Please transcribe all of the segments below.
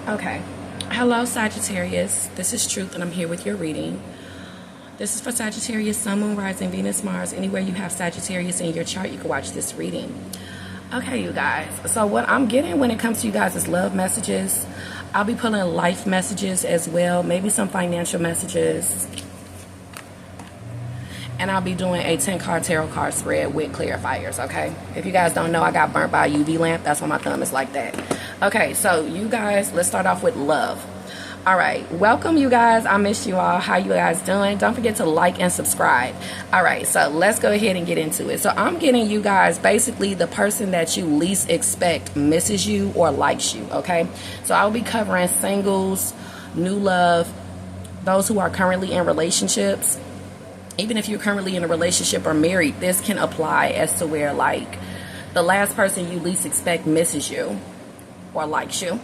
Okay. Hello, Sagittarius. This is Truth, and I'm here with your reading. This is for Sagittarius, Sun, Moon, Rising, Venus, Mars. Anywhere you have Sagittarius in your chart, you can watch this reading. Okay, you guys. So what I'm getting when it comes to you guys is love messages. I'll be pulling life messages as well. Maybe some financial messages. And I'll be doing a 10-card tarot card spread with clarifiers, okay? If you guys don't know, I got burnt by a UV lamp. That's why my thumb is like that. Okay, so you guys, let's start off with love. All right, welcome, you guys. I miss you all. How you guys doing? Don't forget to like and subscribe. All right, so let's go ahead and get into it. So I'm getting you guys, basically the person that you least expect misses you or likes you, okay? So I'll be covering singles, new love, those who are currently in relationships. Even if you're currently in a relationship or married, this can apply as to where, like, the last person you least expect misses you or likes you.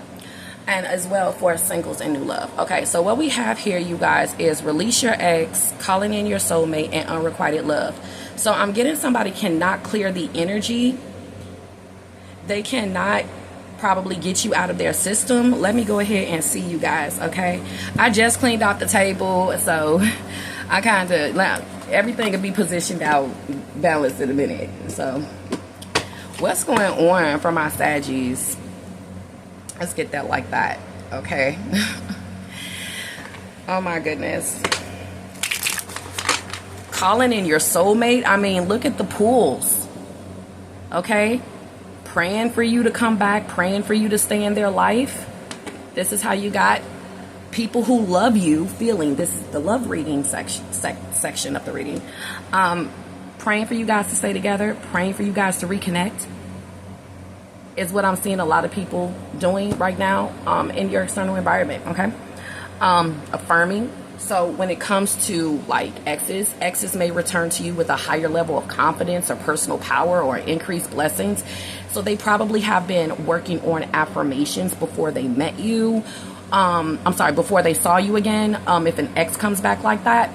And as well for singles and new love. Okay, so what we have here, you guys, is release your ex, calling in your soulmate, and unrequited love. So I'm getting somebody cannot clear the energy. They cannot probably get you out of their system. Let me go ahead and see you guys, okay? I just cleaned off the table, so I kind of, everything will be positioned out, balanced in a minute. So, what's going on for my Saggies? Let's get that like that, okay? Oh my goodness. Calling in your soulmate. I mean, look at the pulls, okay? Praying for you to come back, praying for you to stay in their life. This is how you got people who love you feeling. This is the love reading section of the reading. Praying for you guys to stay together, praying for you guys to reconnect is what I'm seeing a lot of people doing right now in your external environment, okay? Affirming. So when it comes to like exes may return to you with a higher level of confidence or personal power or increased blessings. So they probably have been working on affirmations before they met you. Before they saw you again. If an ex comes back like that,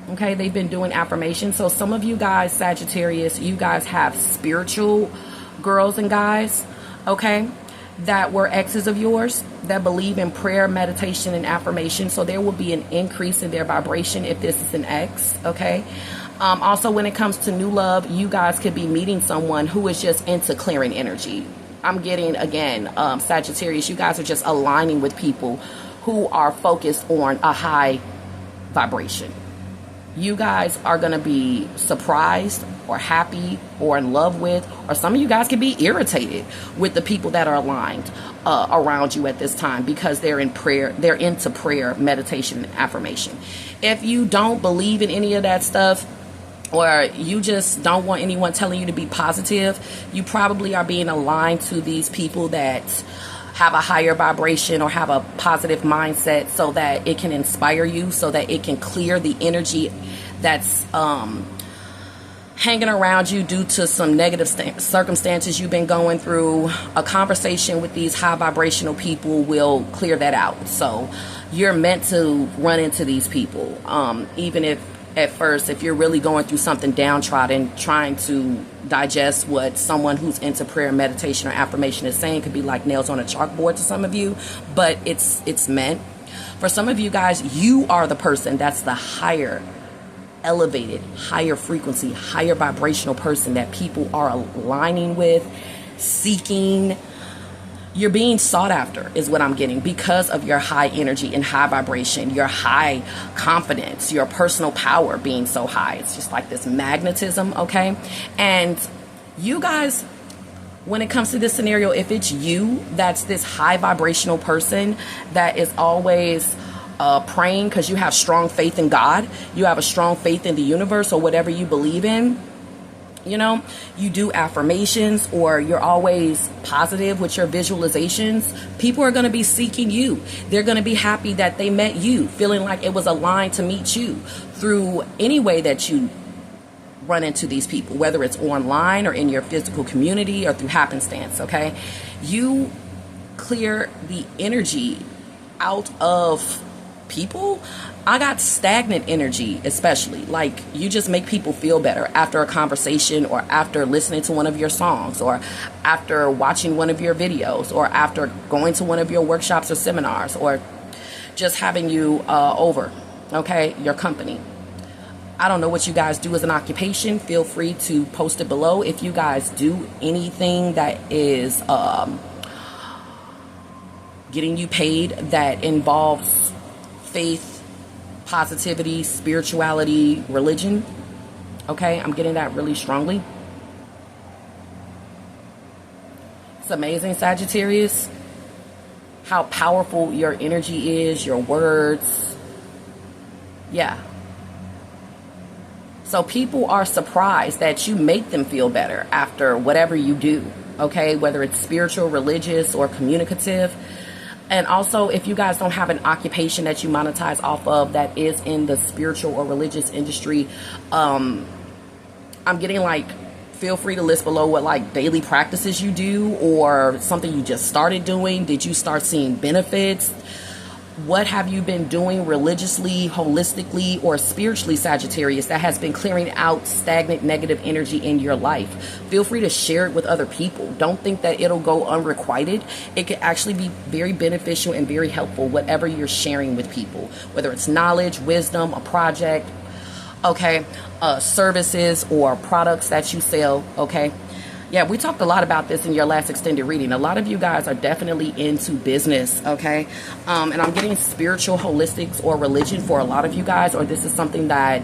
okay, they've been doing affirmations. So some of you guys, Sagittarius, you guys have spiritual girls and guys, okay, that were exes of yours that believe in prayer, meditation, and affirmation. So there will be an increase in their vibration if this is an ex, okay? Also, when it comes to new love, you guys could be meeting someone who is just into clearing energy. I'm getting, again, Sagittarius, you guys are just aligning with people who are focused on a high vibration. You guys are going to be surprised or happy or in love with, or some of you guys can be irritated with the people that are aligned around you at this time because they're in prayer, they're into prayer, meditation, and affirmation. If you don't believe in any of that stuff, or you just don't want anyone telling you to be positive, you probably are being aligned to these people that have a higher vibration or have a positive mindset so that it can inspire you, so that it can clear the energy that's hanging around you due to some negative circumstances you've been going through. A conversation with these high vibrational people will clear that out. So you're meant to run into these people, even if at first, if you're really going through something downtrodden, trying to digest what someone who's into prayer, meditation, or affirmation is saying, could be like nails on a chalkboard to some of you, but it's meant. For some of you guys, you are the person that's the higher, elevated, higher frequency, higher vibrational person that people are aligning with, seeking. You're being sought after is what I'm getting because of your high energy and high vibration, your high confidence, your personal power being so high. It's just like this magnetism, okay? And you guys, when it comes to this scenario, if it's you that's this high vibrational person that is always praying because you have strong faith in God, you have a strong faith in the universe or whatever you believe in, you know, you do affirmations or you're always positive with your visualizations, people are going to be seeking you. They're going to be happy that they met you, feeling like it was aligned to meet you through any way that you run into these people, whether it's online or in your physical community or through happenstance, okay? You clear the energy out of people, I got stagnant energy, especially. Like, you just make people feel better after a conversation, or after listening to one of your songs, or after watching one of your videos, or after going to one of your workshops or seminars, or just having you over, okay, your company. I don't know what you guys do as an occupation. Feel free to post it below. If you guys do anything that is getting you paid, that involves faith, positivity, spirituality, religion, okay, I'm getting that really strongly. It's amazing, Sagittarius, how powerful your energy is, your words. Yeah. So people are surprised that you make them feel better after whatever you do, okay, whether it's spiritual, religious, or communicative. And also, if you guys don't have an occupation that you monetize off of that is in the spiritual or religious industry, I'm getting like, feel free to list below what like daily practices you do, or something you just started doing. Did you start seeing benefits? What have you been doing religiously, holistically, or spiritually, Sagittarius, that has been clearing out stagnant negative energy in your life? Feel free to share it with other people. Don't think that it'll go unrequited. It can actually be very beneficial and very helpful, whatever you're sharing with people, whether it's knowledge, wisdom, a project, okay, services or products that you sell, okay? Yeah, we talked a lot about this in your last extended reading. A lot of you guys are definitely into business, okay? And I'm getting spiritual, holistics, or religion for a lot of you guys, or this is something that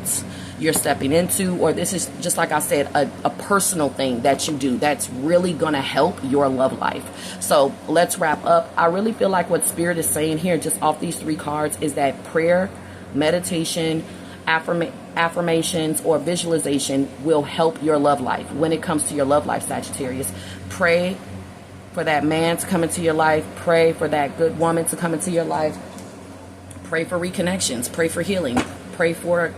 you're stepping into, or this is, just like I said, a personal thing that you do that's really going to help your love life. So let's wrap up. I really feel like what Spirit is saying here, just off these 3 cards, is that prayer, meditation, affirmations, or visualization will help your love life. When it comes to your love life, Sagittarius, pray for that man to come into your life. Pray for that good woman to come into your life. Pray for reconnections. Pray for healing. Pray for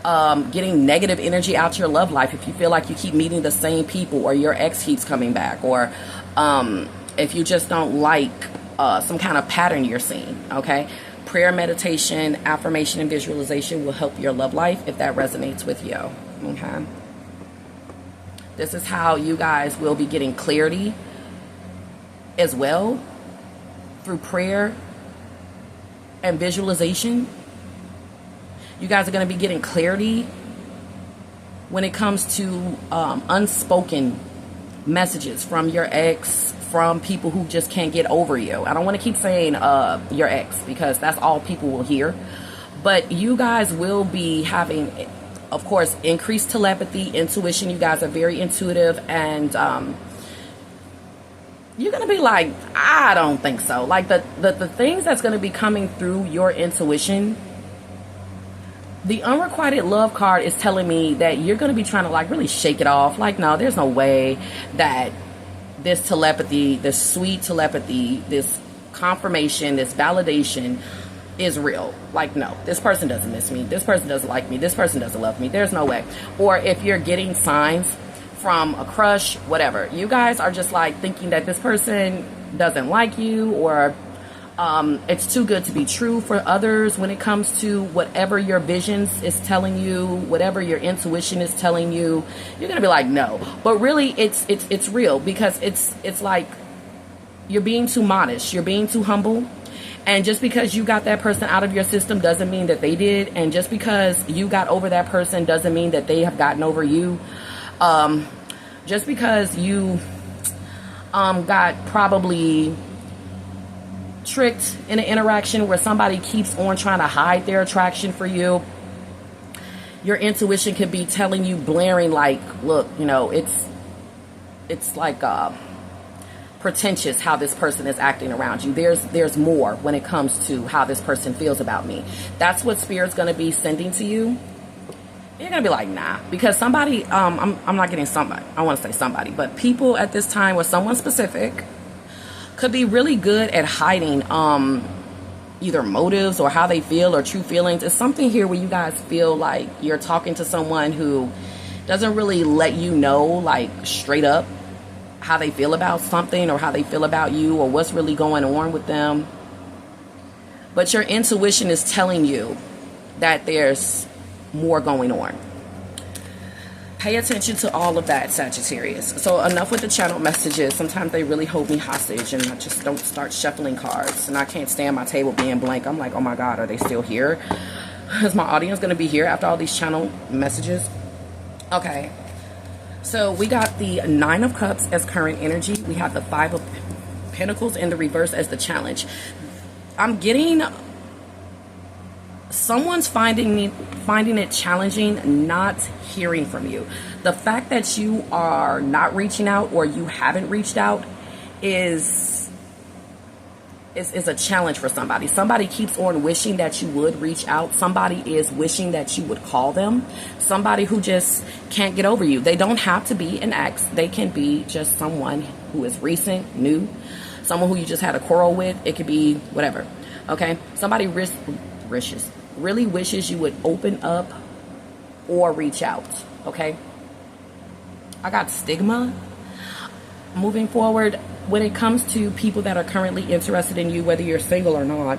getting negative energy out your love life. If you feel like you keep meeting the same people, or your ex keeps coming back, or if you just don't like some kind of pattern you're seeing, okay? Prayer, meditation, affirmation, and visualization will help your love life if that resonates with you, okay? This is how you guys will be getting clarity as well, through prayer and visualization. You guys are going to be getting clarity when it comes to unspoken messages from your ex, from people who just can't get over you. I don't want to keep saying your ex, because that's all people will hear. But you guys will be having, of course, increased telepathy, intuition. You guys are very intuitive, and you're going to be like, I don't think so. Like the things that's going to be coming through your intuition, the unrequited love card is telling me that you're going to be trying to like really shake it off. Like, no, there's no way that this telepathy, this sweet telepathy, this confirmation, this validation is real. Like, no, this person doesn't miss me. This person doesn't like me. This person doesn't love me. There's no way. Or if you're getting signs from a crush, whatever, you guys are just like thinking that this person doesn't like you, or it's too good to be true for others when it comes to whatever your visions is telling you, whatever your intuition is telling you. You're gonna be like, no. But really, it's real, because it's like you're being too modest, you're being too humble. And just because you got that person out of your system doesn't mean that they did. And just because you got over that person doesn't mean that they have gotten over you. Just because you got probably tricked in an interaction where somebody keeps on trying to hide their attraction for you, your intuition could be telling you, blaring like, look, you know, it's like pretentious how this person is acting around you. There's more when it comes to how this person feels about me. That's what Spirit's going to be sending to you. You're going to be like, nah, because somebody, I'm not getting somebody, I want to say somebody, but people at this time, or someone specific, could be really good at hiding either motives or how they feel or true feelings. It's something here where you guys feel like you're talking to someone who doesn't really let you know, like, straight up how they feel about something, or how they feel about you, or what's really going on with them. But your intuition is telling you that there's more going on. Pay attention to all of that, Sagittarius. So enough with the channel messages. Sometimes they really hold me hostage and I just don't start shuffling cards. And I can't stand my table being blank. I'm like, oh my God, are they still here? Is my audience going to be here after all these channel messages? Okay. So we got the 9 of Cups as current energy. We have the 5 of Pentacles in the reverse as the challenge. I'm getting... someone's finding it challenging not hearing from you. The fact that you are not reaching out or you haven't reached out is a challenge for somebody. Somebody keeps on wishing that you would reach out. Somebody is wishing that you would call them. Somebody who just can't get over you. They don't have to be an ex. They can be just someone who is recent, new, someone who you just had a quarrel with. It could be whatever. Okay? Somebody really wishes you would open up or reach out. Okay? I got stigma. Moving forward, when it comes to people that are currently interested in you, whether you're single or not,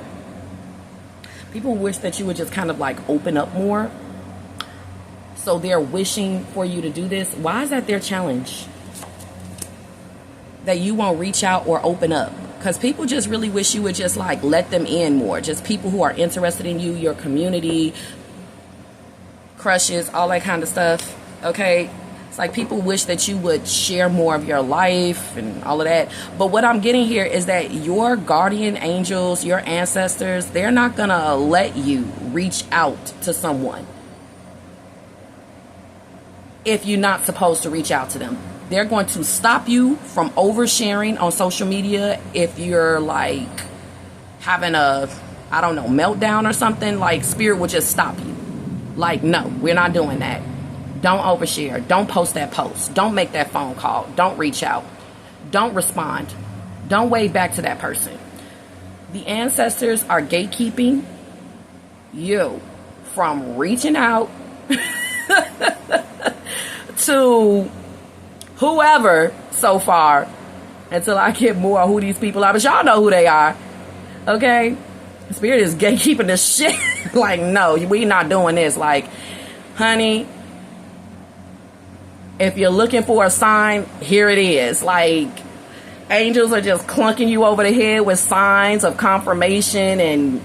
people wish that you would just kind of like open up more. So they're wishing for you to do this. Why is that their challenge? That you won't reach out or open up? Because people just really wish you would just like let them in more. Just people who are interested in you, your community, crushes, all that kind of stuff. Okay? It's like people wish that you would share more of your life and all of that. But what I'm getting here is that your guardian angels, your ancestors, they're not going to let you reach out to someone if you're not supposed to reach out to them. They're going to stop you from oversharing on social media if you're like having a, I don't know, meltdown or something. Like spirit will just stop you. Like, no, we're not doing that. Don't overshare. Don't post that post. Don't make that phone call. Don't reach out. Don't respond. Don't wave back to that person. The ancestors are gatekeeping you from reaching out to whoever so far until I get more who these people are. But y'all know who they are. Okay? Spirit is gatekeeping this shit. Like, no, we not doing this. Like, honey, if you're looking for a sign, here it is. Like, angels are just clunking you over the head with signs of confirmation and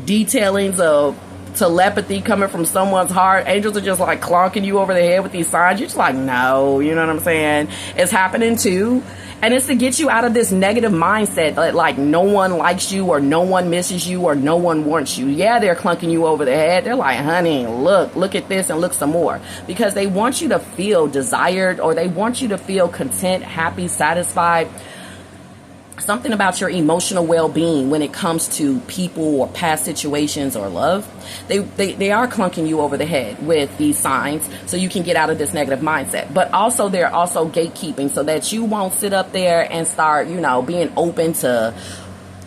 detailings of telepathy coming from someone's heart. Angels are just like clunking you over the head with these signs. You're just like, no, you know what I'm saying? It's happening too. And it's to get you out of this negative mindset that like no one likes you or no one misses you or no one wants you. Yeah, they're clunking you over the head. They're like, honey, look at this and look some more. Because they want you to feel desired or they want you to feel content, happy, satisfied. Something about your emotional well-being when it comes to people or past situations or love. They are clunking you over the head with these signs so you can get out of this negative mindset. But also they're also gatekeeping so that you won't sit up there and start, you know, being open to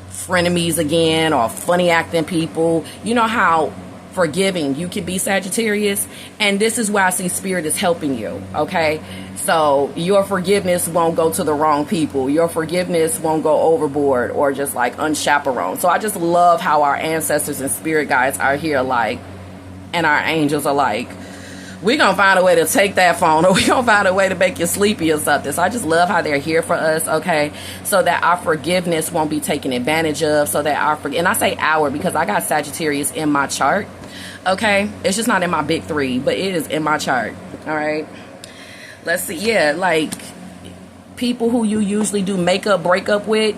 frenemies again or funny acting people. You know how forgiving you can be, Sagittarius, and this is why I see spirit is helping you. Okay, so your forgiveness won't go to the wrong people. Your forgiveness won't go overboard or just like unchaperoned. So I just love how our ancestors and spirit guides are here, like, and our angels are like, we're gonna find a way to take that phone, or we're gonna find a way to make you sleepy or something. So I just love how they're here for us, okay? So that our forgiveness won't be taken advantage of, so that our, and I say our because I got Sagittarius in my chart, okay? It's just not in my big three, but it is in my chart, all right? Let's see, yeah, like people who you usually do makeup, breakup with,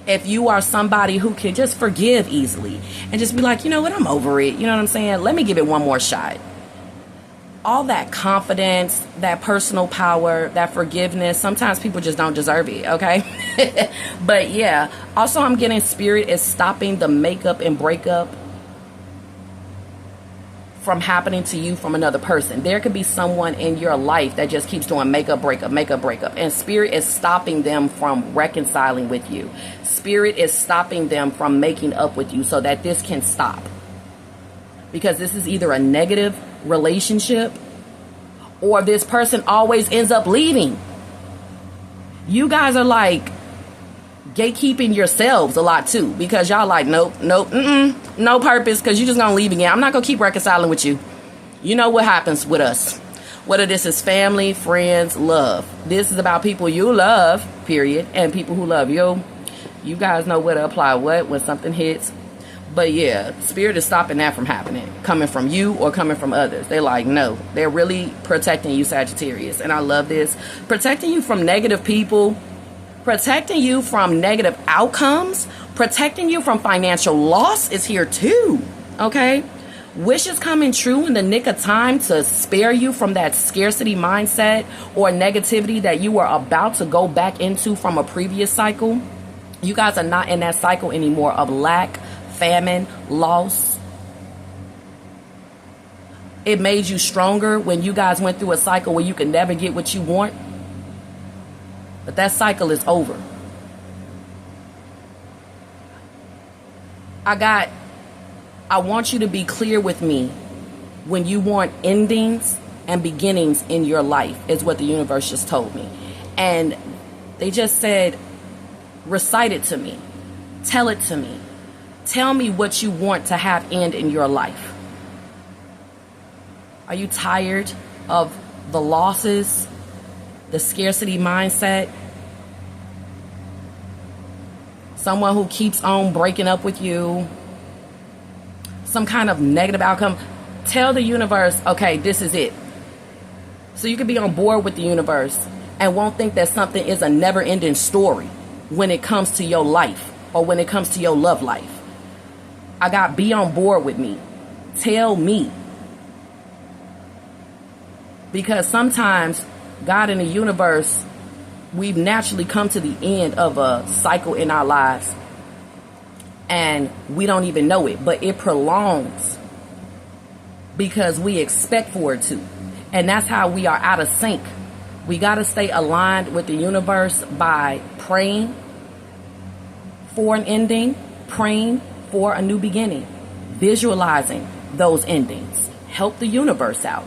if you are somebody who can just forgive easily and just be like, you know what, I'm over it, you know what I'm saying? Let me give it one more shot. All that confidence, that personal power, that forgiveness, sometimes people just don't deserve it, okay? But yeah, also I'm getting spirit is stopping the makeup and breakup from happening to you from another person. There could be someone in your life that just keeps doing makeup, breakup, and spirit is stopping them from reconciling with you. Spirit is stopping them from making up with you so that this can stop. Because this is either a negative relationship or this person always ends up leaving. You guys are like gatekeeping yourselves a lot too, because y'all like, nope, no purpose, because you're just gonna leave again. I'm not gonna keep reconciling with you. You know what happens with us, whether this is family, friends, love. This is about people you love, period, and people who love you. You guys know where to apply what when something hits. But yeah, spirit is stopping that from happening, coming from you or coming from others. They're like, no, they're really protecting you, Sagittarius. And I love this. Protecting you from negative people, protecting you from negative outcomes, protecting you from financial loss is here too. Okay? Wishes coming true in the nick of time to spare you from that scarcity mindset or negativity that you were about to go back into from a previous cycle. You guys are not in that cycle anymore of lack, famine, loss. It made you stronger when you guys went through a cycle where you could never get what you want. But that cycle is over. I want you to be clear with me when you want endings and beginnings in your life, is what the universe just told me. And they just said, recite it to me. Tell it to me. Tell me what you want to have end in your life. Are you tired of the losses, the scarcity mindset? Someone who keeps on breaking up with you, some kind of negative outcome. Tell the universe, okay, this is it. So you can be on board with the universe and won't think that something is a never-ending story when it comes to your life or when it comes to your love life. Be on board with me. Tell me. Because sometimes God and the universe, we've naturally come to the end of a cycle in our lives and we don't even know it, but it prolongs because we expect for it to. And that's how we are out of sync. We got to stay aligned with the universe by praying for an ending, praying for a new beginning, visualizing those endings. Help the universe out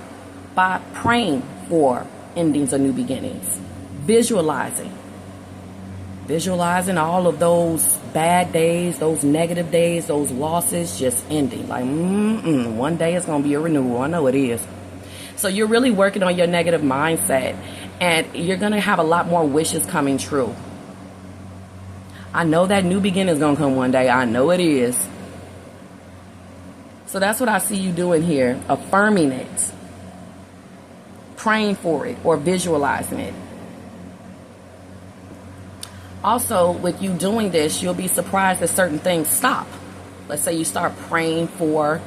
by praying for endings or new beginnings. Visualizing all of those bad days, those negative days, those losses just ending. Like, one day it's going to be a renewal. I know it is. So you're really working on your negative mindset, and you're going to have a lot more wishes coming true. I know that new beginning is going to come one day. I know it is. So that's what I see you doing here, affirming it, praying for it, or visualizing it. Also, with you doing this, you'll be surprised that certain things stop. Let's say you start praying for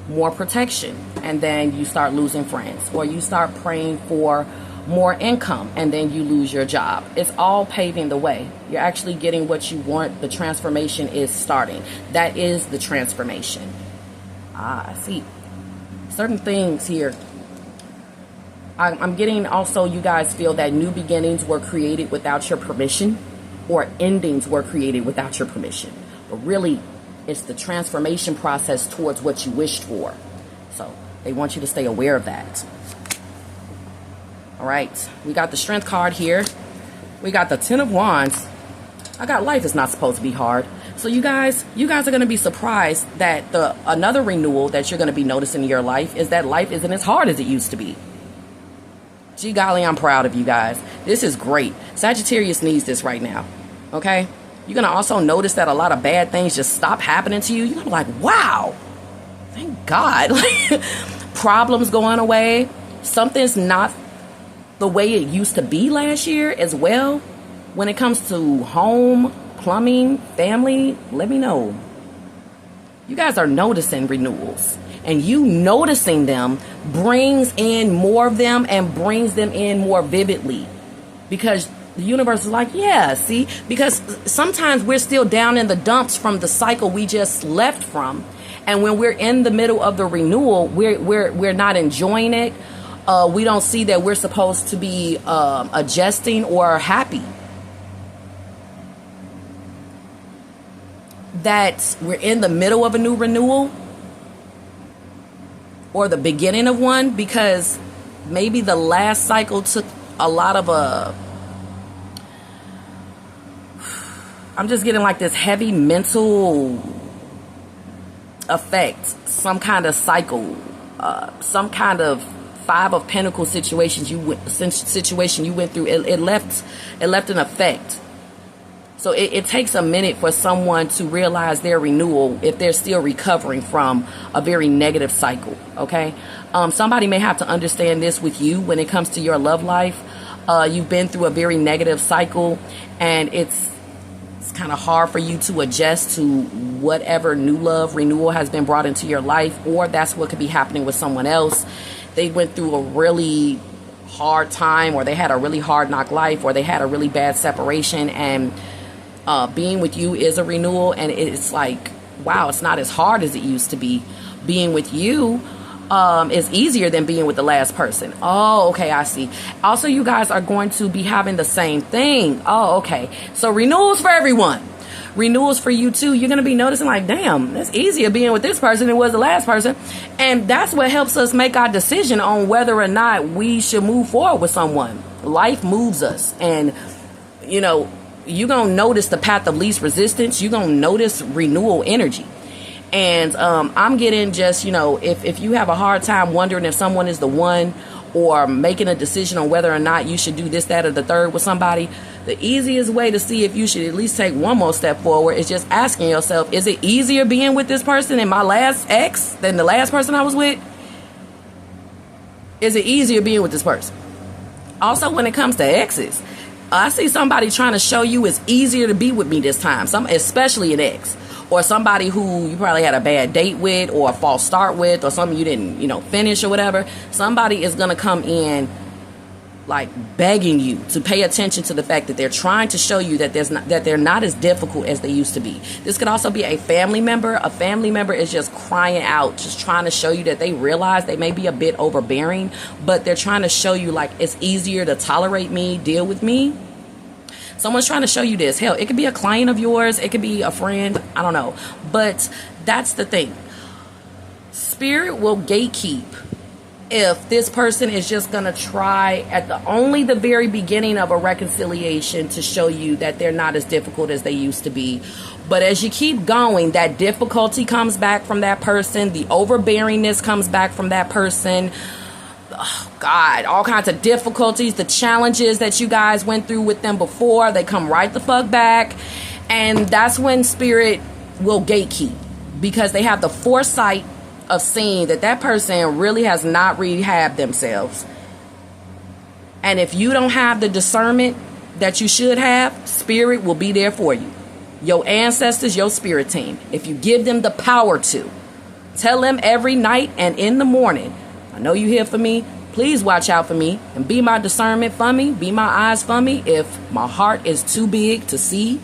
more protection, and then you start losing friends, or you start praying for more income, and then you lose your job. It's all paving the way. You're actually getting what you want. The transformation is starting. That is the transformation. I see. Certain things here. I'm getting also, you guys feel that new beginnings were created without your permission, or endings were created without your permission. But really, it's the transformation process towards what you wished for. So they want you to stay aware of that. All right, we got the Strength card here. We got the Ten of Wands. I got life is not supposed to be hard. So you guys are going to be surprised that another renewal that you're going to be noticing in your life is that life isn't as hard as it used to be. Gee golly, I'm proud of you guys. This is great. Sagittarius needs this right now. Okay? You're going to also notice that a lot of bad things just stop happening to you. You're going to be like, wow, thank God. Problems going away. Something's not the way it used to be last year as well. When it comes to home, plumbing, family, let me know. You guys are noticing renewals. And you noticing them brings in more of them and brings them in more vividly. Because the universe is like, yeah, see? Because sometimes we're still down in the dumps from the cycle we just left from. And when we're in the middle of the renewal, we're not enjoying it. We don't see that we're supposed to be adjusting or happy. That we're in the middle of a new renewal or the beginning of one, because maybe the last cycle took a lot of I'm just getting like this heavy mental effect, some kind of cycle, some kind of Five of Pentacles situation you went through. It left an effect. So it takes a minute for someone to realize their renewal if they're still recovering from a very negative cycle. Okay, somebody may have to understand this with you when it comes to your love life. You've been through a very negative cycle, and it's kind of hard for you to adjust to whatever new love renewal has been brought into your life, or that's what could be happening with someone else. They went through a really hard time, or they had a really hard knock life, or they had a really bad separation, and being with you is a renewal. And it's like, wow, it's not as hard as it used to be. Being with you is easier than being with the last person. Oh, okay, I see. Also, you guys are going to be having the same thing. Oh, okay. So renewals for everyone. Renewals for you too. You're going to be noticing like, damn, it's easier being with this person than it was the last person. And that's what helps us make our decision on whether or not we should move forward with someone. Life moves us. And, you know, you're going to notice the path of least resistance. You're going to notice renewal energy. And I'm getting just, you know, if you have a hard time wondering if someone is the one, or making a decision on whether or not you should do this, that, or the third with somebody, the easiest way to see if you should at least take one more step forward is just asking yourself, is it easier being with this person in my last ex than the last person I was with? Is it easier being with this person? Also, when it comes to exes, I see somebody trying to show you it's easier to be with me this time, especially an ex. Or somebody who you probably had a bad date with, or a false start with, or something you didn't, finish or whatever. Somebody is going to come in like begging you to pay attention to the fact that they're trying to show you that they're not as difficult as they used to be. This could also be a family member. A family member is just crying out, just trying to show you that they realize they may be a bit overbearing, but they're trying to show you like it's easier to tolerate me, deal with me. Someone's trying to show you this. Hell, it could be a client of yours. It could be a friend. I don't know. But that's the thing. Spirit will gatekeep if this person is just going to try at the very beginning of a reconciliation to show you that they're not as difficult as they used to be. But as you keep going, that difficulty comes back from that person. The overbearingness comes back from that person. Oh God, all kinds of difficulties, the challenges that you guys went through with them before, they come right the fuck back. And that's when Spirit will gatekeep, because they have the foresight of seeing that person really has not rehabbed themselves. And if you don't have the discernment that you should have, Spirit will be there for you. Your ancestors, your spirit team, if you give them the power to, tell them every night and in the morning, I know you're here for me. Please watch out for me and be my discernment for me. Be my eyes for me if my heart is too big to see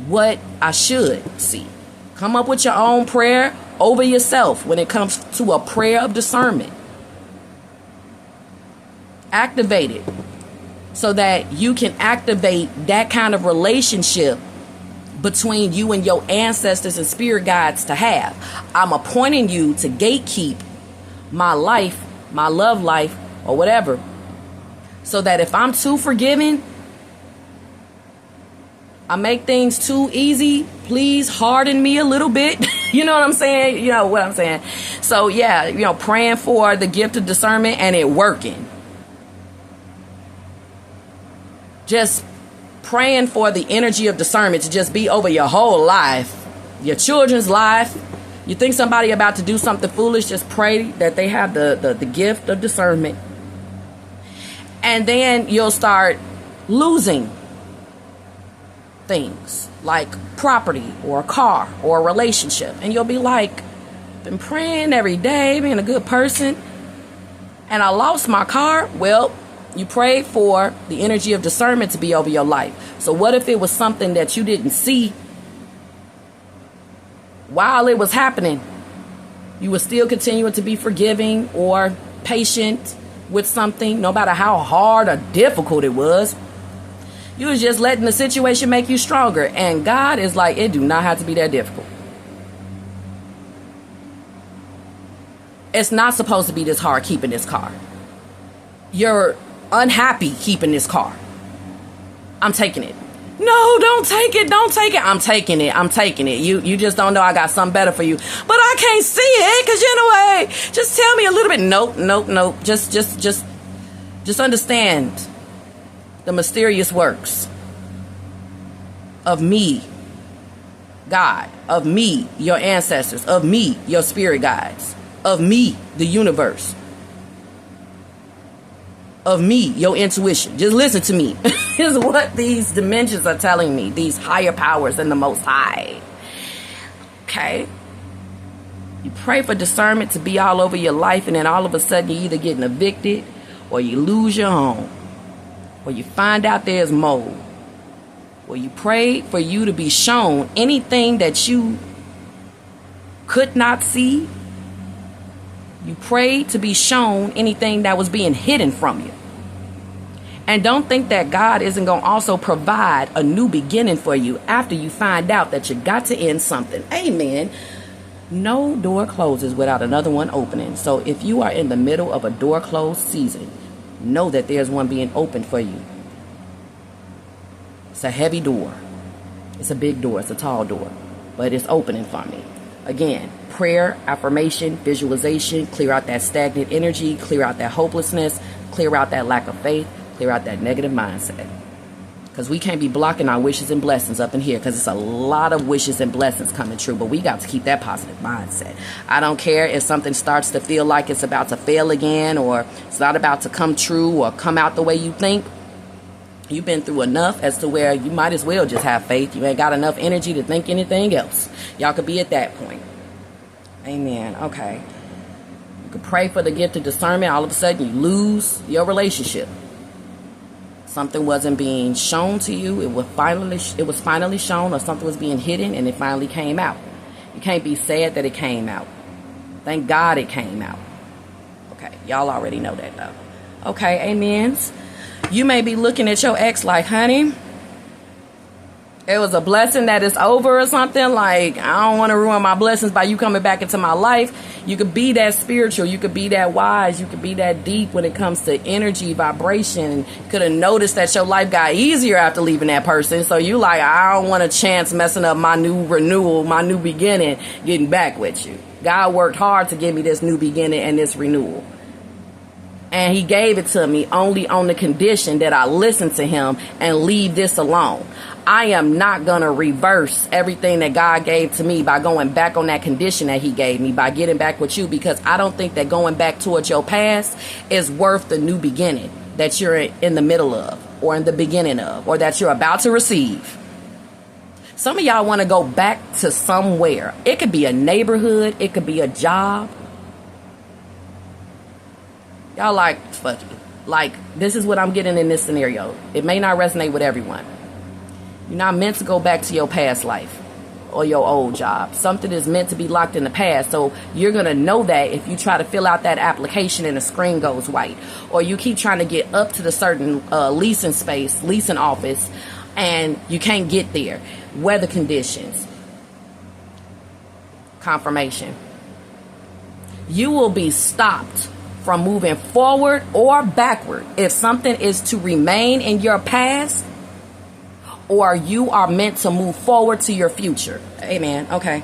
what I should see. Come up with your own prayer over yourself when it comes to a prayer of discernment. Activate it so that you can activate that kind of relationship between you and your ancestors and spirit guides to have. I'm appointing you to gatekeep my life, my love life, or whatever, so that if I'm too forgiving, I make things too easy, please harden me a little bit. You know what I'm saying? You know what I'm saying? So yeah, praying for the gift of discernment and it working. Just praying for the energy of discernment to just be over your whole life, your children's life. You think somebody about to do something foolish, just pray that they have the gift of discernment. And then you'll start losing things like property or a car or a relationship. And you'll be like, been praying every day, being a good person, and I lost my car. Well, you prayed for the energy of discernment to be over your life. So what if it was something that you didn't see while it was happening? You were still continuing to be forgiving or patient with something, no matter how hard or difficult it was. You was just letting the situation make you stronger. And God is like, it do not have to be that difficult. It's not supposed to be this hard keeping this car. You're unhappy keeping this car. I'm taking it. No, don't take it. Don't take it. I'm taking it. I'm taking it. You just don't know I got something better for you. But I can't see it because you know, just tell me a little bit. Nope. Just understand the mysterious works of me, God, of me, your ancestors, of me, your spirit guides, of me, the universe, of me, your intuition. Just listen to me. Is what these dimensions are telling me, these higher powers and the Most High. Okay? You pray for discernment to be all over your life, and then all of a sudden you're either getting evicted, or you lose your home, or you find out there's mold. Or you pray for you to be shown anything that you could not see. You prayed to be shown anything that was being hidden from you. And don't think that God isn't going to also provide a new beginning for you after you find out that you got to end something. Amen. No door closes without another one opening. So if you are in the middle of a door closed season, know that there's one being opened for you. It's a heavy door. It's a big door. It's a tall door. But it's opening for me. Again, prayer, affirmation, visualization, clear out that stagnant energy, clear out that hopelessness, clear out that lack of faith, clear out that negative mindset. Because we can't be blocking our wishes and blessings up in here, because it's a lot of wishes and blessings coming true. But we got to keep that positive mindset. I don't care if something starts to feel like it's about to fail again, or it's not about to come true or come out the way you think. You've been through enough as to where you might as well just have faith. You ain't got enough energy to think anything else. Y'all could be at that point. Amen. Okay. You could pray for the gift of discernment. All of a sudden you lose your relationship. Something wasn't being shown to you. It was finally shown, or something was being hidden and it finally came out. You can't be sad that it came out. Thank God it came out. Okay. Y'all already know that though. Okay. Amens. You may be looking at your ex like, honey, it was a blessing that it's over or something. Like, I don't want to ruin my blessings by you coming back into my life. You could be that spiritual. You could be that wise. You could be that deep when it comes to energy, vibration. You could have noticed that your life got easier after leaving that person. So you like, I don't want a chance messing up my new renewal, my new beginning, getting back with you. God worked hard to give me this new beginning and this renewal. And he gave it to me only on the condition that I listen to him and leave this alone. I am not going to reverse everything that God gave to me by going back on that condition that he gave me, by getting back with you, because I don't think that going back towards your past is worth the new beginning that you're in the middle of, or in the beginning of, or that you're about to receive. Some of y'all want to go back to somewhere. It could be a neighborhood. It could be a job. Y'all like, fuck you. Like, this is what I'm getting in this scenario. It may not resonate with everyone. You're not meant to go back to your past life or your old job. Something is meant to be locked in the past. So you're going to know that if you try to fill out that application and the screen goes white. Or you keep trying to get up to the certain leasing space, leasing office, and you can't get there. Weather conditions. Confirmation. You will be stopped from moving forward or backward if something is to remain in your past, or you are meant to move forward to your future. Amen. Okay.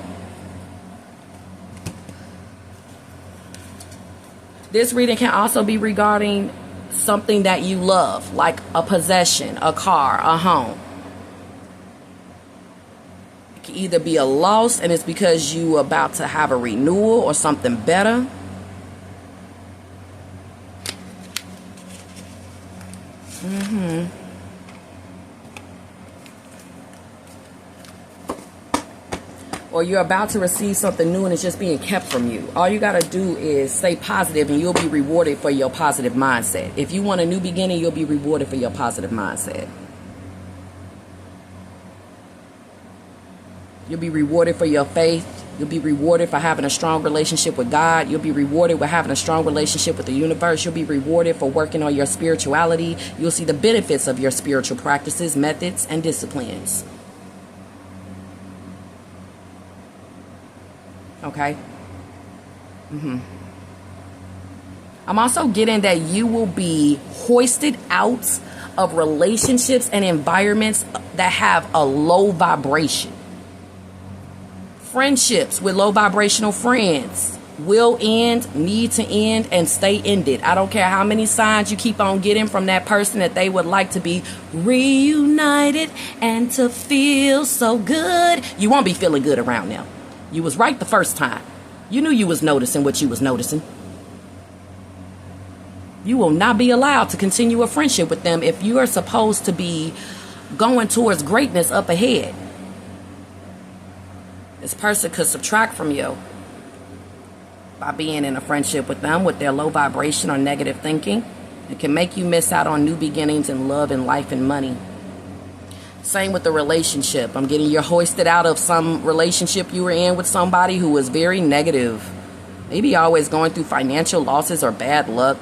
This reading can also be regarding something that you love, like a possession, a car, a home. It can either be a loss and it's because you are about to have a renewal or something better. Or you're about to receive something new and it's just being kept from you. All you got to do is stay positive and you'll be rewarded for your positive mindset. If you want a new beginning, you'll be rewarded for your positive mindset. You'll be rewarded for your faith. You'll be rewarded for having a strong relationship with God. You'll be rewarded with having a strong relationship with the universe. You'll be rewarded for working on your spirituality. You'll see the benefits of your spiritual practices, methods, and disciplines. Okay? I'm also getting that you will be hoisted out of relationships and environments that have a low vibration. Friendships with low vibrational friends will end, need to end, and stay ended. I don't care how many signs you keep on getting from that person that they would like to be reunited and to feel so good. You won't be feeling good around them. You was right the first time. You knew you was noticing what you was noticing. You will not be allowed to continue a friendship with them if you are supposed to be going towards greatness up ahead. This person could subtract from you by being in a friendship with them with their low vibration or negative thinking. It can make you miss out on new beginnings in love and life and money. Same with the relationship. I'm getting you hoisted out of some relationship you were in with somebody who was very negative. Maybe always going through financial losses or bad luck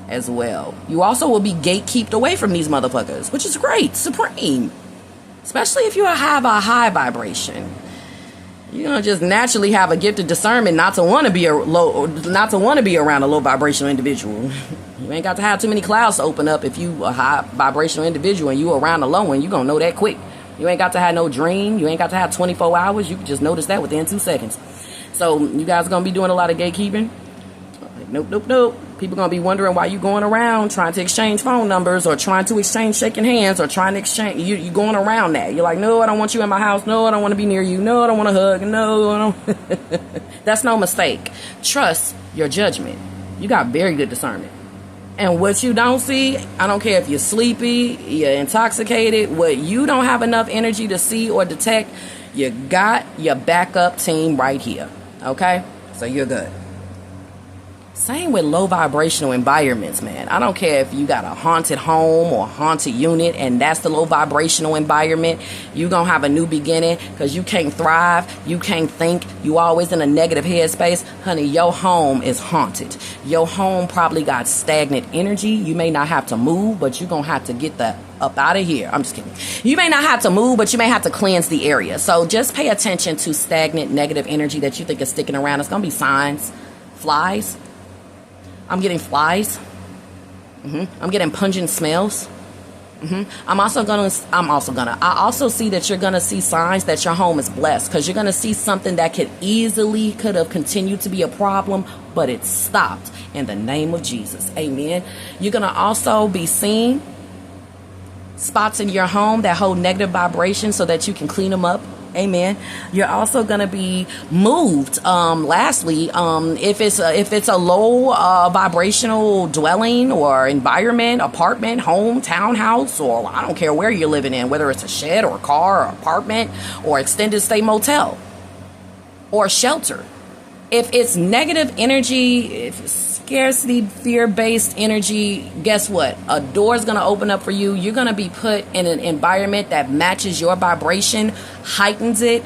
as well. You also will be gatekeeped away from these motherfuckers, which is great, supreme. Especially if you have a high vibration. You're gonna just naturally have a gift of discernment not to want to be around a low vibrational individual. You ain't got to have too many clouds to open up if you a high vibrational individual and you around a low one. You gonna know that quick. You ain't got to have no dream. You ain't got to have 24 hours. You can just notice that within 2 seconds. So you guys gonna be doing a lot of gatekeeping? Nope. People gonna be wondering why you going around trying to exchange phone numbers or trying to exchange shaking hands or trying to exchange. You going around that. You're like, no, I don't want you in my house. No, I don't want to be near you. No, I don't want to hug. No, I don't. That's no mistake. Trust your judgment. You got very good discernment. And what you don't see, I don't care if you're sleepy, you're intoxicated, what you don't have enough energy to see or detect, you got your backup team right here. Okay? So you're good. Same with low vibrational environments, man. I don't care if you got a haunted home or haunted unit and that's the low vibrational environment. You're going to have a new beginning because you can't thrive. You can't think. You always in a negative headspace. Honey, your home is haunted. Your home probably got stagnant energy. You may not have to move, but you're going to have to get the up out of here. I'm just kidding. You may not have to move, but you may have to cleanse the area. So just pay attention to stagnant negative energy that you think is sticking around. It's going to be signs. Flies. I'm getting flies. I'm getting pungent smells. I also see that you're gonna see signs that your home is blessed because you're gonna see something that could have continued to be a problem, but it stopped in the name of Jesus. Amen. You're gonna also be seeing spots in your home that hold negative vibrations so that you can clean them up. Amen. You're also going to be moved. Lastly, if it's a low vibrational dwelling or environment, apartment, home, townhouse, or I don't care where you're living in, whether it's a shed or a car or apartment or extended stay motel or shelter. If it's negative energy, if it's scarcity, fear-based energy, guess what? A door is going to open up for you. You're going to be put in an environment that matches your vibration, heightens it.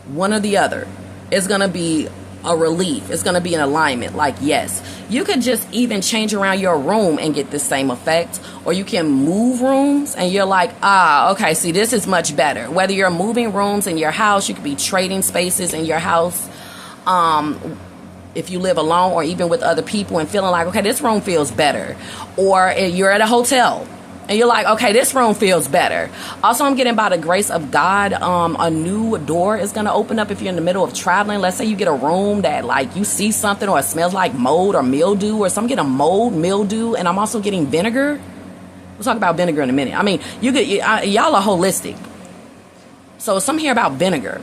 One or the other. It's going to be a relief. It's going to be an alignment. Like, yes, you could just even change around your room and get the same effect. Or you can move rooms and you're like, okay, see, this is much better. Whether you're moving rooms in your house, you could be trading spaces in your house. If you live alone or even with other people and feeling like, okay, this room feels better. Or you're at a hotel and you're like, okay, this room feels better. Also, I'm getting by the grace of God, a new door is going to open up if you're in the middle of traveling. Let's say you get a room that like you see something or it smells like mold or mildew, or some get a mold, mildew, and I'm also getting vinegar. We'll talk about vinegar in a minute. I mean, y'all are holistic. So some here about vinegar.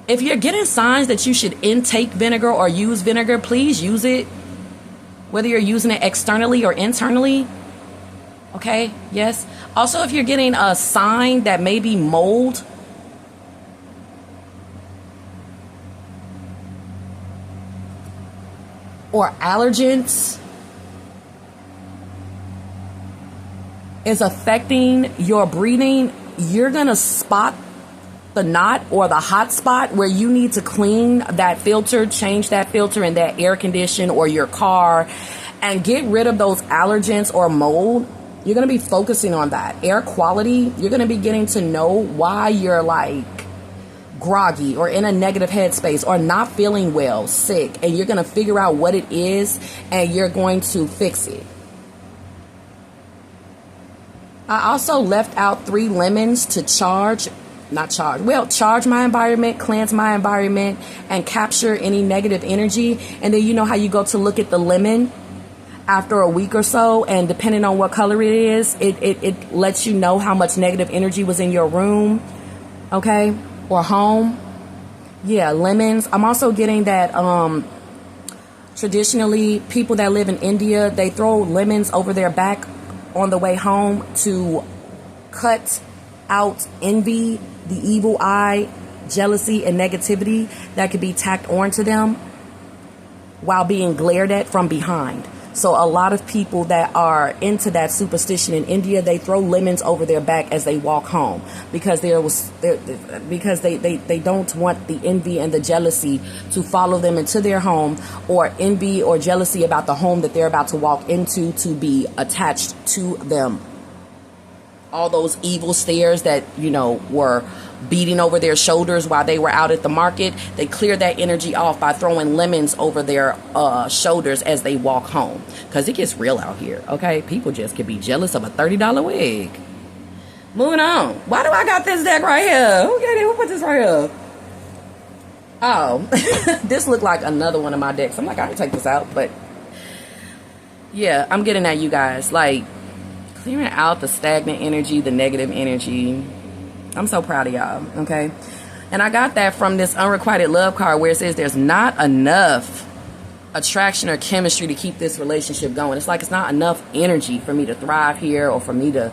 If you're getting signs that you should intake vinegar or use vinegar, please use it. Whether you're using it externally or internally. Okay, yes. Also, if you're getting a sign that may be mold, or allergens is affecting your breathing, you're going to spot the knot or the hot spot where you need to clean that filter, change that filter in that air condition or your car and get rid of those allergens or mold. You're going to be focusing on that. Air quality, you're going to be getting to know why you're like groggy or in a negative headspace or not feeling well, sick, and you're going to figure out what it is and you're going to fix it. I also left out 3 lemons to charge my environment, cleanse my environment, and capture any negative energy. And then you know how you go to look at the lemon after a week or so, and depending on what color it is, it lets you know how much negative energy was in your room, okay, or home. Yeah, lemons. I'm also getting that traditionally people that live in India, they throw lemons over their back on the way home to cut out envy, the evil eye, jealousy, and negativity that could be tacked onto them while being glared at from behind. So a lot of people that are into that superstition in India, they throw lemons over their back as they walk home because they don't want the envy and the jealousy to follow them into their home, or envy or jealousy about the home that they're about to walk into to be attached to them. All those evil stares that, were beating over their shoulders while they were out at the market, they clear that energy off by throwing lemons over their shoulders as they walk home. Because it gets real out here, okay? People just can be jealous of a $30 wig. Moving on. Why do I got this deck right here? Who put this right here? Oh, this looked like another one of my decks. I'm like, I can take this out, but yeah, I'm getting at you guys. Like, clearing out the stagnant energy, the negative energy. I'm so proud of y'all, okay? And I got that from this unrequited love card where it says there's not enough attraction or chemistry to keep this relationship going. It's like it's not enough energy for me to thrive here or for me to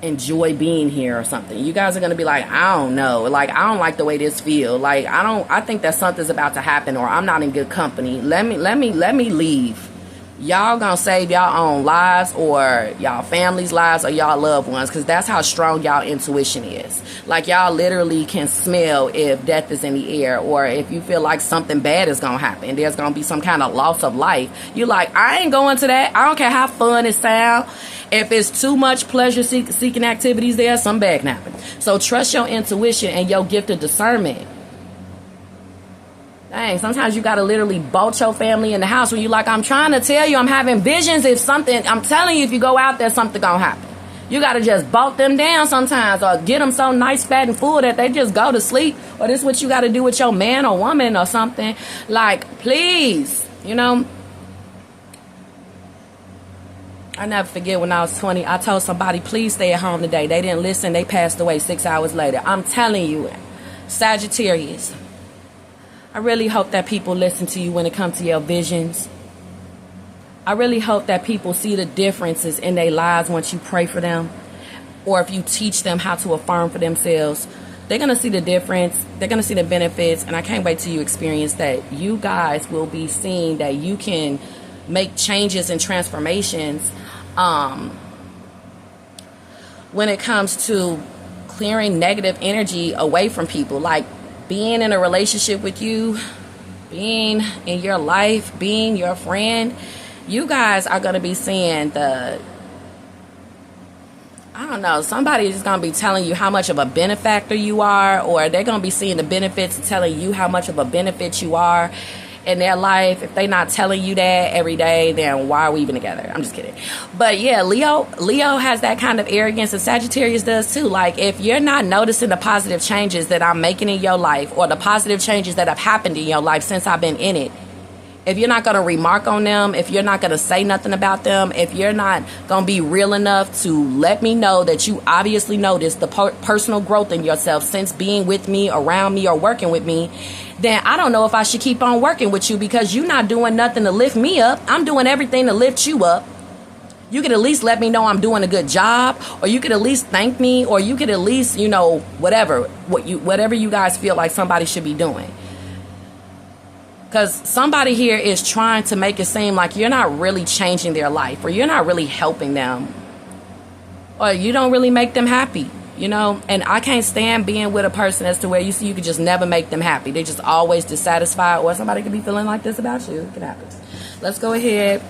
enjoy being here or something. You guys are going to be like, I don't know. Like, I don't like the way this feels. Like, I think that something's about to happen, or I'm not in good company. Let me leave. Y'all gonna save y'all own lives, or y'all family's lives, or y'all loved ones, because that's how strong y'all intuition is. Like, y'all literally can smell if death is in the air, or if you feel like something bad is gonna happen, there's gonna be some kind of loss of life. You're like, I ain't going to that. I don't care how fun it sounds. If it's too much pleasure seeking activities there, something bad can happen. So trust your intuition and your gift of discernment. Dang, sometimes you gotta literally bolt your family in the house when you like, I'm trying to tell you, I'm having visions. If something, I'm telling you, if you go out there, something gonna happen. You gotta just bolt them down sometimes, or get them so nice, fat, and full that they just go to sleep. Or this is what you gotta do with your man or woman or something. Like, please, I never forget when I was 20, I told somebody, please stay at home today. They didn't listen. They passed away 6 hours later. I'm telling you, Sagittarius, I really hope that people listen to you when it comes to your visions. I really hope that people see the differences in their lives once you pray for them, or if you teach them how to affirm for themselves. They're going to see the difference. They're going to see the benefits, and I can't wait till you experience that. You guys will be seeing that you can make changes and transformations when it comes to clearing negative energy away from people. Like, being in a relationship with you, being in your life, being your friend, you guys are going to be seeing somebody is going to be telling you how much of a benefactor you are, or they're going to be seeing the benefits and telling you how much of a benefit you are in their life. If they're not telling you that every day, then why are we even together? I'm just kidding. But yeah, Leo has that kind of arrogance, and Sagittarius does too. Like, if you're not noticing the positive changes that I'm making in your life, or the positive changes that have happened in your life since I've been in it, if you're not going to remark on them, if you're not going to say nothing about them, if you're not going to be real enough to let me know that you obviously noticed the personal growth in yourself since being with me, around me, or working with me, then I don't know if I should keep on working with you, because you're not doing nothing to lift me up. I'm doing everything to lift you up. You could at least let me know I'm doing a good job, or you could at least thank me, or you could at least, whatever you guys feel like somebody should be doing. Because somebody here is trying to make it seem like you're not really changing their life, or you're not really helping them, or you don't really make them happy, And I can't stand being with a person as to where you could just never make them happy. They're just always dissatisfied, or somebody could be feeling like this about you. It can happen. Let's go ahead.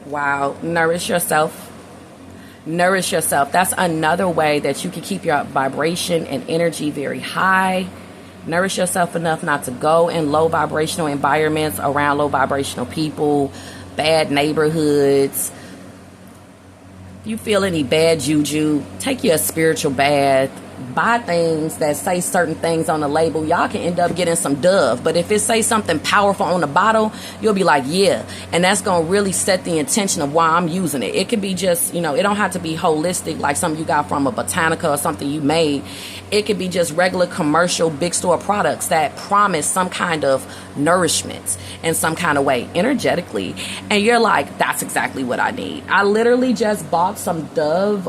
Wow. Nourish yourself. Nourish yourself. That's another way that you can keep your vibration and energy very high. Nourish yourself enough not to go in low vibrational environments, around low vibrational people, bad neighborhoods. If you feel any bad juju, take you a spiritual bath. Buy things that say certain things on the label. Y'all can end up getting some dove, but if it says something powerful on the bottle, you'll be like, yeah. And that's gonna really set the intention of why I'm using it. It could be just, it don't have to be holistic like something you got from a Botanica or something you made. It could be just regular commercial big store products that promise some kind of nourishment in some kind of way energetically, and you're like, that's exactly what I need. I literally just bought some Dove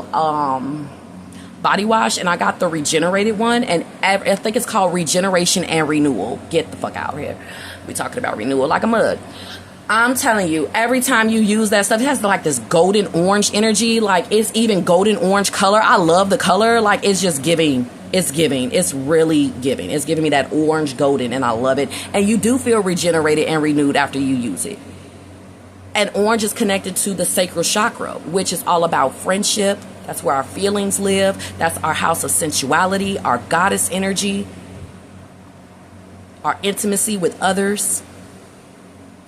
body wash, and I got the regenerated one, and I think it's called Regeneration and Renewal. Get the fuck out of here. We talking about renewal like a mug. I'm telling you, every time you use that stuff, it has like this golden orange energy. Like, it's even golden orange color. I love the color. Like, it's just giving. It's giving. It's really giving. It's giving me that orange golden, and I love it. And you do feel regenerated and renewed after you use it. And orange is connected to the sacral chakra, which is all about friendship. That's where our feelings live. That's our house of sensuality, our goddess energy, our intimacy with others.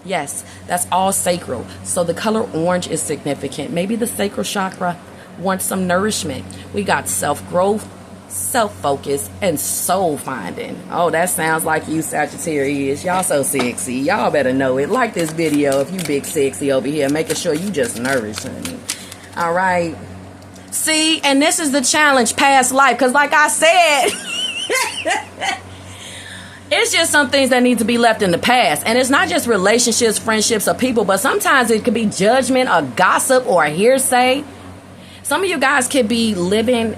Yes, that's all sacral. So the color orange is significant. Maybe the sacral chakra wants some nourishment. We got self-growth, self-focus, and soul finding. Oh, that sounds like you, Sagittarius. Y'all so sexy. Y'all better know it. Like this video if you big sexy over here, making sure you just nourish, honey. All right. See, and this is the challenge, past life, because like I said, it's just some things that need to be left in the past. And it's not just relationships, friendships, or people, but sometimes it could be judgment or gossip or hearsay. Some of you guys could be living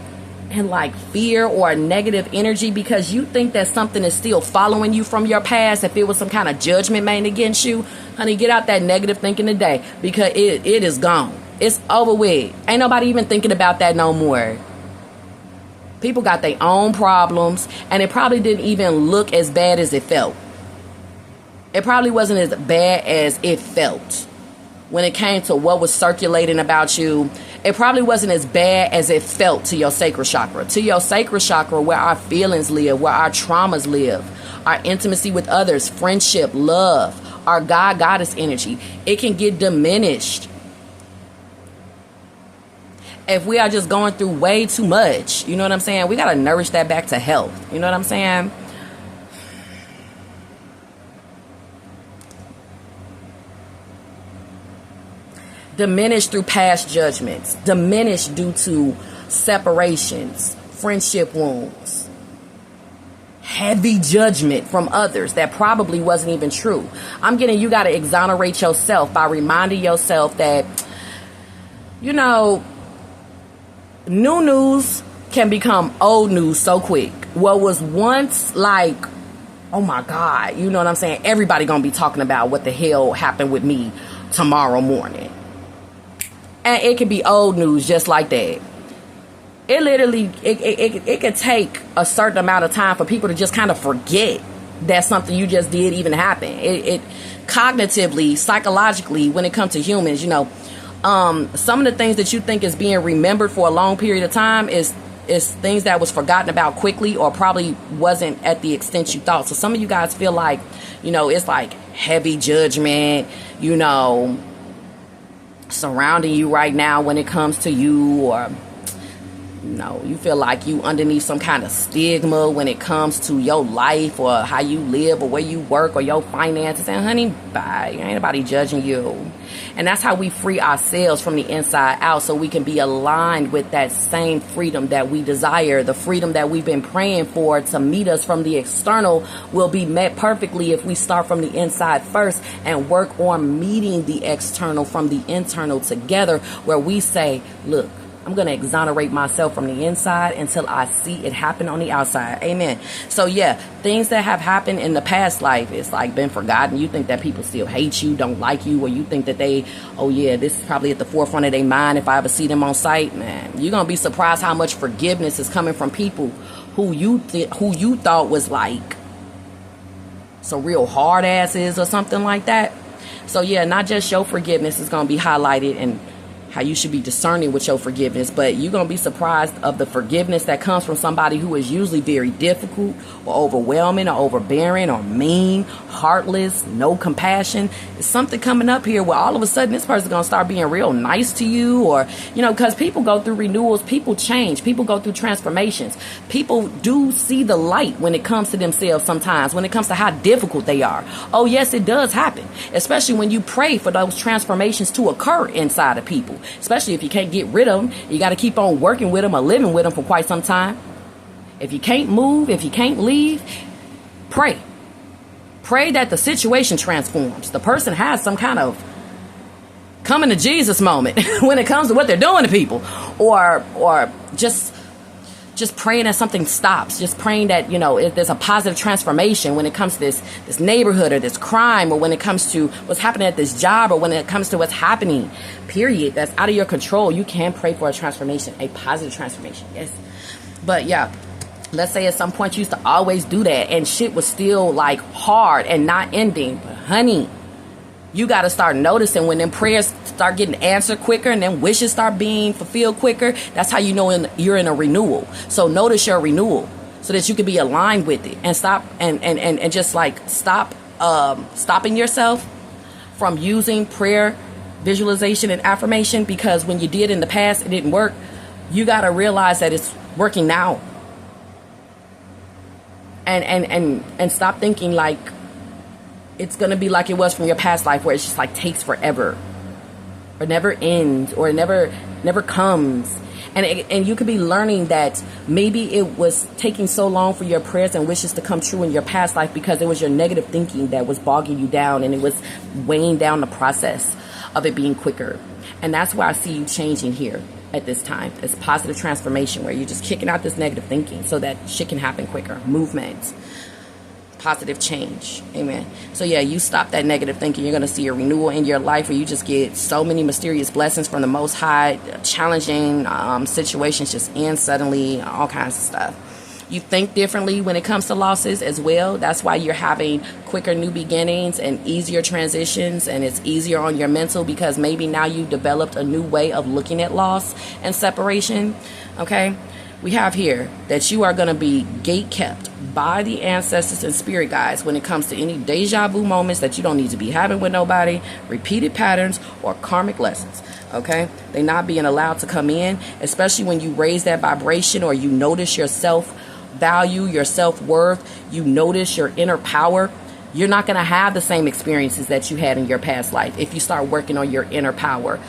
in like fear or negative energy because you think that something is still following you from your past. If it was some kind of judgment made against you, honey, get out that negative thinking today, because it is gone. It's over with. Ain't nobody even thinking about that no more. People got their own problems, and it probably didn't even look as bad as it felt. It probably wasn't as bad as it felt when it came to what was circulating about you. It probably wasn't as bad as it felt to your sacral chakra. To your sacral chakra, where our feelings live, where our traumas live, our intimacy with others, friendship, love, our goddess energy. It can get diminished if we are just going through way too much. You know what I'm saying? We got to nourish that back to health. You know what I'm saying? Diminished through past judgments. Diminished due to separations, friendship wounds, heavy judgment from others that probably wasn't even true. I'm getting, you got to exonerate yourself by reminding yourself that, new news can become old news so quick. What was once like, oh my God, you know what I'm saying? Everybody gonna be talking about what the hell happened with me tomorrow morning. And it can be old news just like that. It literally, it could take a certain amount of time for people to just kind of forget that something you just did even happened. It cognitively, psychologically, when it comes to humans, some of the things that you think is being remembered for a long period of time is things that was forgotten about quickly, or probably wasn't at the extent you thought. So some of you guys feel like, it's like heavy judgment, surrounding you right now when it comes to you, or you feel like you underneath some kind of stigma when it comes to your life or how you live or where you work or your finances. And honey, bye. Ain't nobody judging you. And that's how we free ourselves from the inside out, so we can be aligned with that same freedom that we desire. The freedom that we've been praying for to meet us from the external will be met perfectly if we start from the inside first and work on meeting the external from the internal together, where we say, look, I'm going to exonerate myself from the inside until I see it happen on the outside. Amen. So yeah, things that have happened in the past life, it's like been forgotten. You think that people still hate you, don't like you, or you think that they, oh yeah, this is probably at the forefront of their mind if I ever see them on sight. Man, you're going to be surprised how much forgiveness is coming from people who you thought was like some real hard asses or something like that. So yeah, not just your forgiveness is going to be highlighted, and how you should be discerning with your forgiveness. But you're going to be surprised of the forgiveness that comes from somebody who is usually very difficult or overwhelming or overbearing or mean, heartless, no compassion. It's something coming up here where all of a sudden this person's going to start being real nice to you, or, you know, because people go through renewals, people change, people go through transformations. People do see the light when it comes to themselves sometimes, when it comes to how difficult they are. Oh, yes, it does happen, especially when you pray for those transformations to occur inside of people. Especially if you can't get rid of them, you got to keep on working with them or living with them for quite some time. If you can't move, if you can't leave, pray. Pray that the situation transforms. The person has some kind of coming to Jesus moment when it comes to what they're doing to people, or just praying that something stops, just praying that, you know, if there's a positive transformation when it comes to this neighborhood or this crime, or when it comes to what's happening at this job, or when it comes to what's happening, period, that's out of your control. You can pray for a transformation, a positive transformation. Yes. But yeah, let's say at some point you used to always do that and shit was still like hard and not ending. But honey, you got to start noticing when them prayers start getting answered quicker and then wishes start being fulfilled quicker. That's how you know you're in a renewal. So notice your renewal so that you can be aligned with it, and stop and just like stopping yourself from using prayer, visualization, and affirmation, because when you did in the past, it didn't work. You got to realize that it's working now. And stop thinking like it's going to be like it was from your past life, where it's just like takes forever, or never ends, or never comes. And you could be learning that maybe it was taking so long for your prayers and wishes to come true in your past life because it was your negative thinking that was bogging you down, and it was weighing down the process of it being quicker. And that's why I see you changing here at this time. It's positive transformation, where you're just kicking out this negative thinking so that shit can happen quicker. Movement. Positive change. Amen. So yeah, you stop that negative thinking, you're going to see a renewal in your life, where you just get so many mysterious blessings from the Most High. Challenging situations just end suddenly, all kinds of stuff. You think differently when it comes to losses as well. That's why you're having quicker new beginnings and easier transitions, and it's easier on your mental, because maybe now you've developed a new way of looking at loss and separation. Okay. We have here that you are going to be gate kept by the ancestors and spirit guides when it comes to any deja vu moments that you don't need to be having with nobody, repeated patterns, or karmic lessons. Okay? They're not being allowed to come in, especially when you raise that vibration, or you notice your self-value, your self-worth, you notice your inner power. You're not going to have the same experiences that you had in your past life if you start working on your inner power,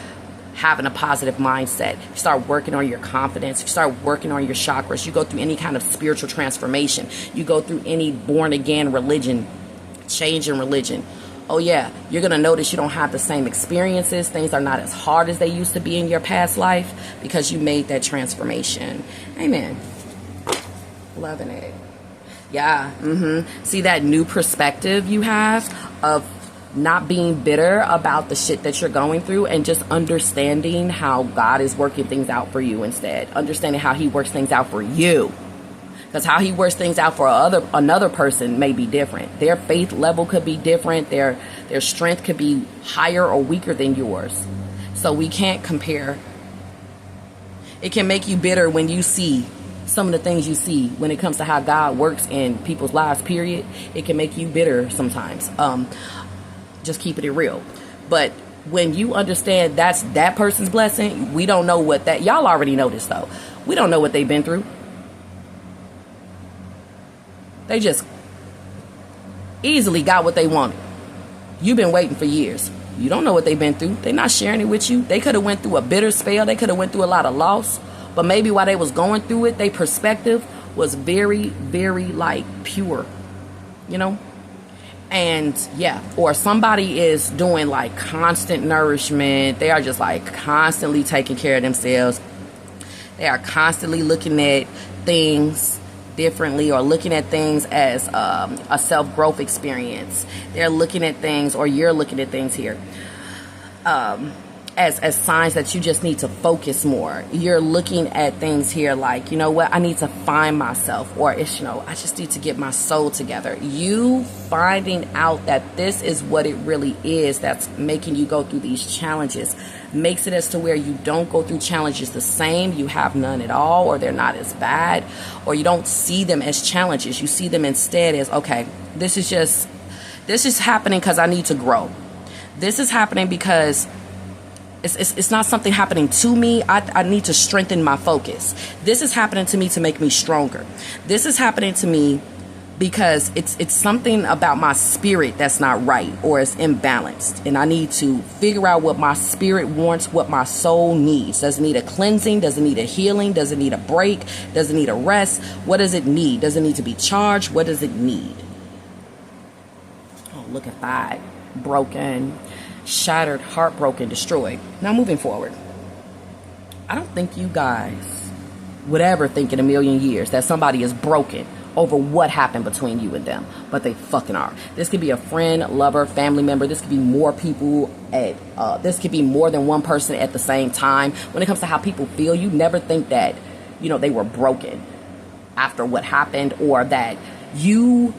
having a positive mindset. You start working on your confidence. You start working on your chakras. You go through any kind of spiritual transformation. You go through any born again religion, change in religion. Oh yeah, you're going to notice you don't have the same experiences. Things are not as hard as they used to be in your past life because you made that transformation. Amen. Loving it. Yeah. See that new perspective you have of not being bitter about the shit that you're going through, and just understanding how God is working things out for you instead. Understanding how he works things out for you. Because how he works things out for another person may be different. Their faith level could be different. Their strength could be higher or weaker than yours. So we can't compare. It can make you bitter when you see some of the things you see when it comes to how God works in people's lives, period. It can make you bitter sometimes. Just keeping it real. But when you understand that's that person's blessing, we don't know what that, y'all already know this though. We don't know what they've been through. They just easily got what they wanted. You've been waiting for years. You don't know what they've been through. They're not sharing it with you. They could have went through a bitter spell. They could have went through a lot of loss. But maybe while they was going through it, their perspective was very, very like pure. You know? And yeah, or somebody is doing like constant nourishment. They are just like constantly taking care of themselves. They are constantly looking at things differently, or looking at things as a self-growth experience. They're looking at things, or you're looking at things here as signs that you just need to focus more. You're looking at things here like, you know what, I need to find myself, or it's, you know, I just need to get my soul together. You finding out that this is what it really is that's making you go through these challenges makes it as to where you don't go through challenges the same, you have none at all, or they're not as bad, or you don't see them as challenges. You see them instead as, okay, this is happening because I need to grow. This is happening because it's not something happening to me. I need to strengthen my focus. This is happening to me to make me stronger. This is happening to me because it's something about my spirit that's not right, or it's imbalanced. And I need to figure out what my spirit wants, what my soul needs. Does it need a cleansing? Does it need a healing? Does it need a break? Does it need a rest? What does it need? Does it need to be charged? What does it need? Oh, look at that. Broken, shattered, heartbroken, destroyed. Now moving forward, I don't think you guys would ever think in a million years that somebody is broken over what happened between you and them, but they fucking are. This could be a friend, lover, family member. This could be more people this could be more than one person at the same time. When it comes to how people feel, you never think that, you know, they were broken after what happened, or that you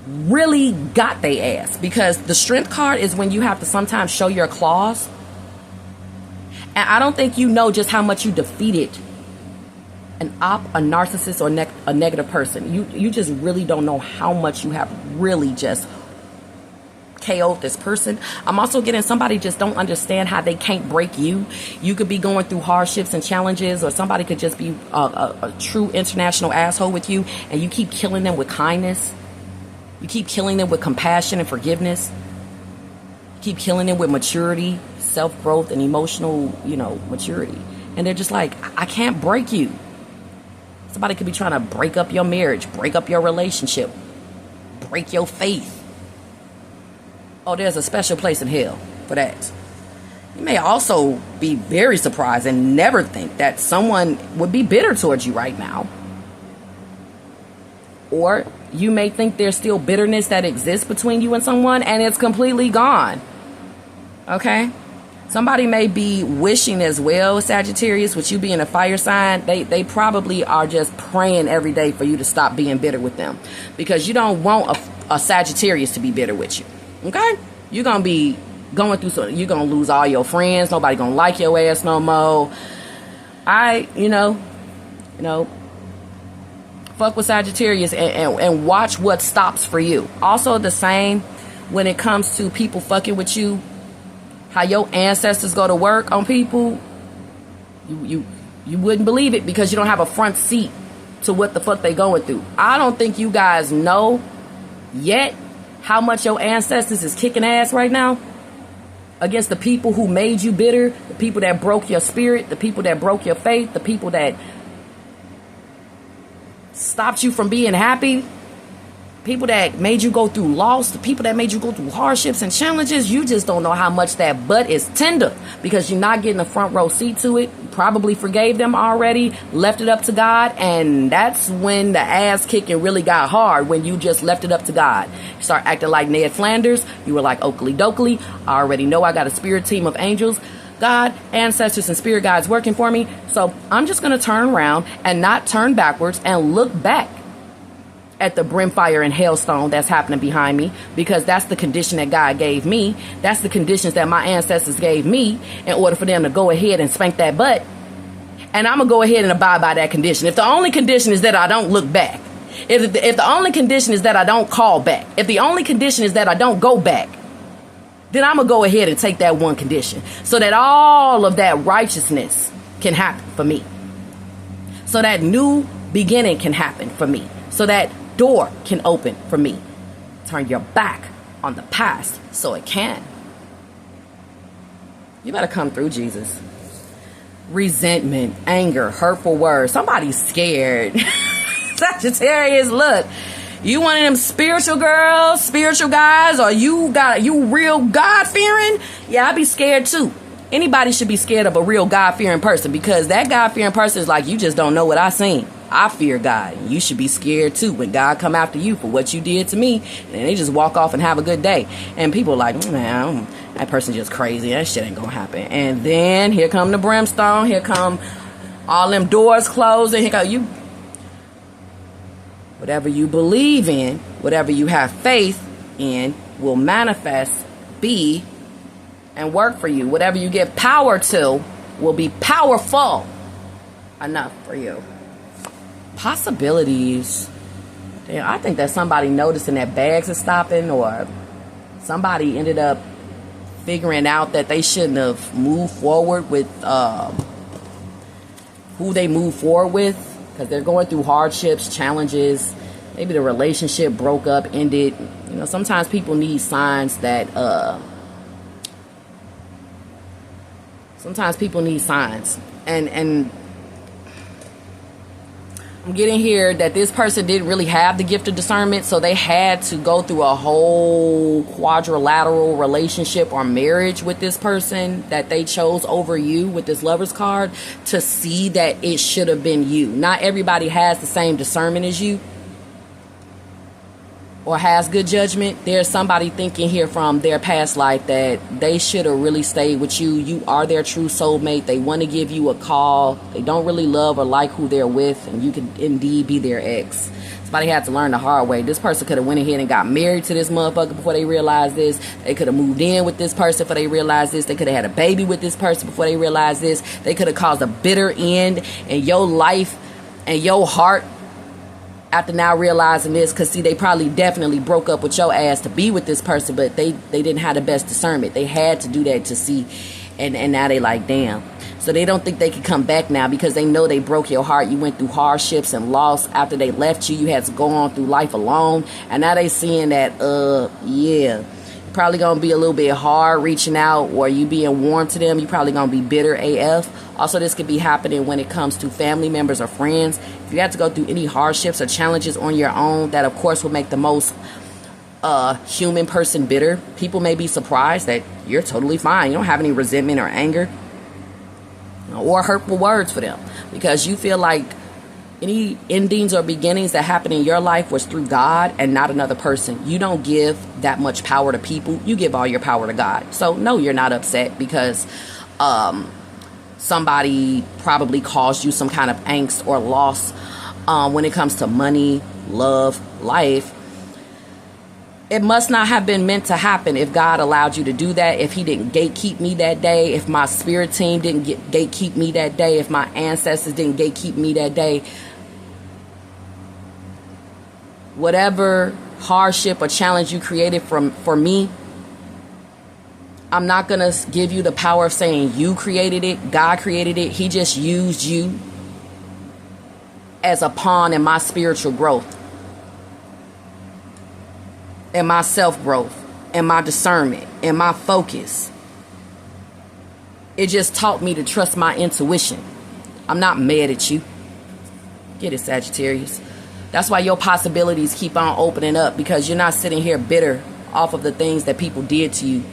really got their ass, because the strength card is when you have to sometimes show your claws. And I don't think you know just how much you defeated a narcissist, or a negative person. You just really don't know how much you have really just KO'd this person. I'm also getting somebody just don't understand how they can't break you. You could be going through hardships and challenges, or somebody could just be a true international asshole with you, and you keep killing them with kindness. You keep killing them with compassion and forgiveness. You keep killing them with maturity, self-growth, and emotional, you know, maturity. And they're just like, I can't break you. Somebody could be trying to break up your marriage, break up your relationship, break your faith. Oh, there's a special place in hell for that. You may also be very surprised and never think that someone would be bitter towards you right now. Or you may think there's still bitterness that exists between you and someone, and it's completely gone. Okay? Somebody may be wishing as well, Sagittarius, with you being a fire sign. They probably are just praying every day for you to stop being bitter with them, because you don't want a Sagittarius to be bitter with you. Okay? You're going to be going through something. You're going to lose all your friends. Nobody going to like your ass no more. You know, fuck with Sagittarius and watch what stops for you. Also the same when it comes to people fucking with you. How your ancestors go to work on people, you wouldn't believe it, because you don't have a front seat to what the fuck they going through. I don't think you guys know yet how much your ancestors is kicking ass right now against the people who made you bitter, the people that broke your spirit, the people that broke your faith, the people that stopped you from being happy, people that made you go through loss, the people that made you go through hardships and challenges. You just don't know how much that butt is tender, because you're not getting a front row seat to it. You probably forgave them already, left it up to God, and that's when the ass kicking really got hard, when you just left it up to God. You start acting like Ned Flanders. You were like, Oakley Dokley, I already know I got a spirit team of angels, God, ancestors, and spirit guides working for me. So I'm just going to turn around and not turn backwards and look back at the brimfire and hailstone that's happening behind me, because that's the condition that God gave me. That's the conditions that my ancestors gave me in order for them to go ahead and spank that butt. And I'm going to go ahead and abide by that condition. If the only condition is that I don't look back, if the only condition is that I don't call back, if the only condition is that I don't go back, then I'm going to go ahead and take that one condition, so that all of that righteousness can happen for me. So that new beginning can happen for me. So that door can open for me. Turn your back on the past so it can. You better come through, Jesus. Resentment, anger, hurtful words. Somebody's scared. Sagittarius, look. You one of them spiritual girls, spiritual guys, or you real God-fearing? Yeah, I'd be scared too. Anybody should be scared of a real God-fearing person, because that God-fearing person is like, you just don't know what I seen. I fear God. And you should be scared too when God come after you for what you did to me. And they just walk off and have a good day. And people are like, man, that person just crazy. That shit ain't gonna happen. And then here come the brimstone. Here come all them doors closing. Here go you. Whatever you believe in, whatever you have faith in, will manifest, be, and work for you. Whatever you give power to will be powerful enough for you. Possibilities. Damn, I think that somebody noticing that bags are stopping, or somebody ended up figuring out that they shouldn't have moved forward with who they move forward with, because they're going through hardships, challenges. Maybe the relationship broke up, ended. You know, sometimes people need signs that sometimes people need signs. And I'm getting here that this person didn't really have the gift of discernment, so they had to go through a whole quadrilateral relationship or marriage with this person that they chose over you with this Lover's card to see that it should have been you. Not everybody has the same discernment as you or has good judgment. There's somebody thinking here from their past life that they should have really stayed with you. You are their true soulmate. They want to give you a call. They don't really love or like who they're with, and you could indeed be their ex. Somebody had to learn the hard way. This person could have went ahead and got married to this motherfucker before they realized this. They could have moved in with this person before they realized this. They could have had a baby with this person before they realized this. They could have caused a bitter end in your life and your heart after now realizing this, because see, they probably definitely broke up with your ass to be with this person, but they didn't have the best discernment. They had to do that to see, and now they like, damn. So they don't think they can come back now because they know they broke your heart. You went through hardships and loss after they left you. You had to go on through life alone, and now they seeing that yeah, probably gonna be a little bit hard reaching out, or you being warm to them. You probably gonna be bitter AF. Also, this could be happening when it comes to family members or friends. If you have to go through any hardships or challenges on your own, that of course will make the most human person bitter. People may be surprised that you're totally fine. You don't have any resentment or anger or hurtful words for them, because you feel like any endings or beginnings that happen in your life was through God and not another person. You don't give that much power to people. You give all your power to God. So no, you're not upset because somebody probably caused you some kind of angst or loss when it comes to money, love, life. It must not have been meant to happen if God allowed you to do that, if he didn't gatekeep me that day, if my spirit team didn't gatekeep me that day, if my ancestors didn't gatekeep me that day. Whatever hardship or challenge you created for me, I'm not going to give you the power of saying you created it. God created it. He just used you as a pawn in my spiritual growth, in my self-growth, in my discernment, in my focus. It just taught me to trust my intuition. I'm not mad at you. Get it, Sagittarius. That's why your possibilities keep on opening up, because you're not sitting here bitter off of the things that people did to you,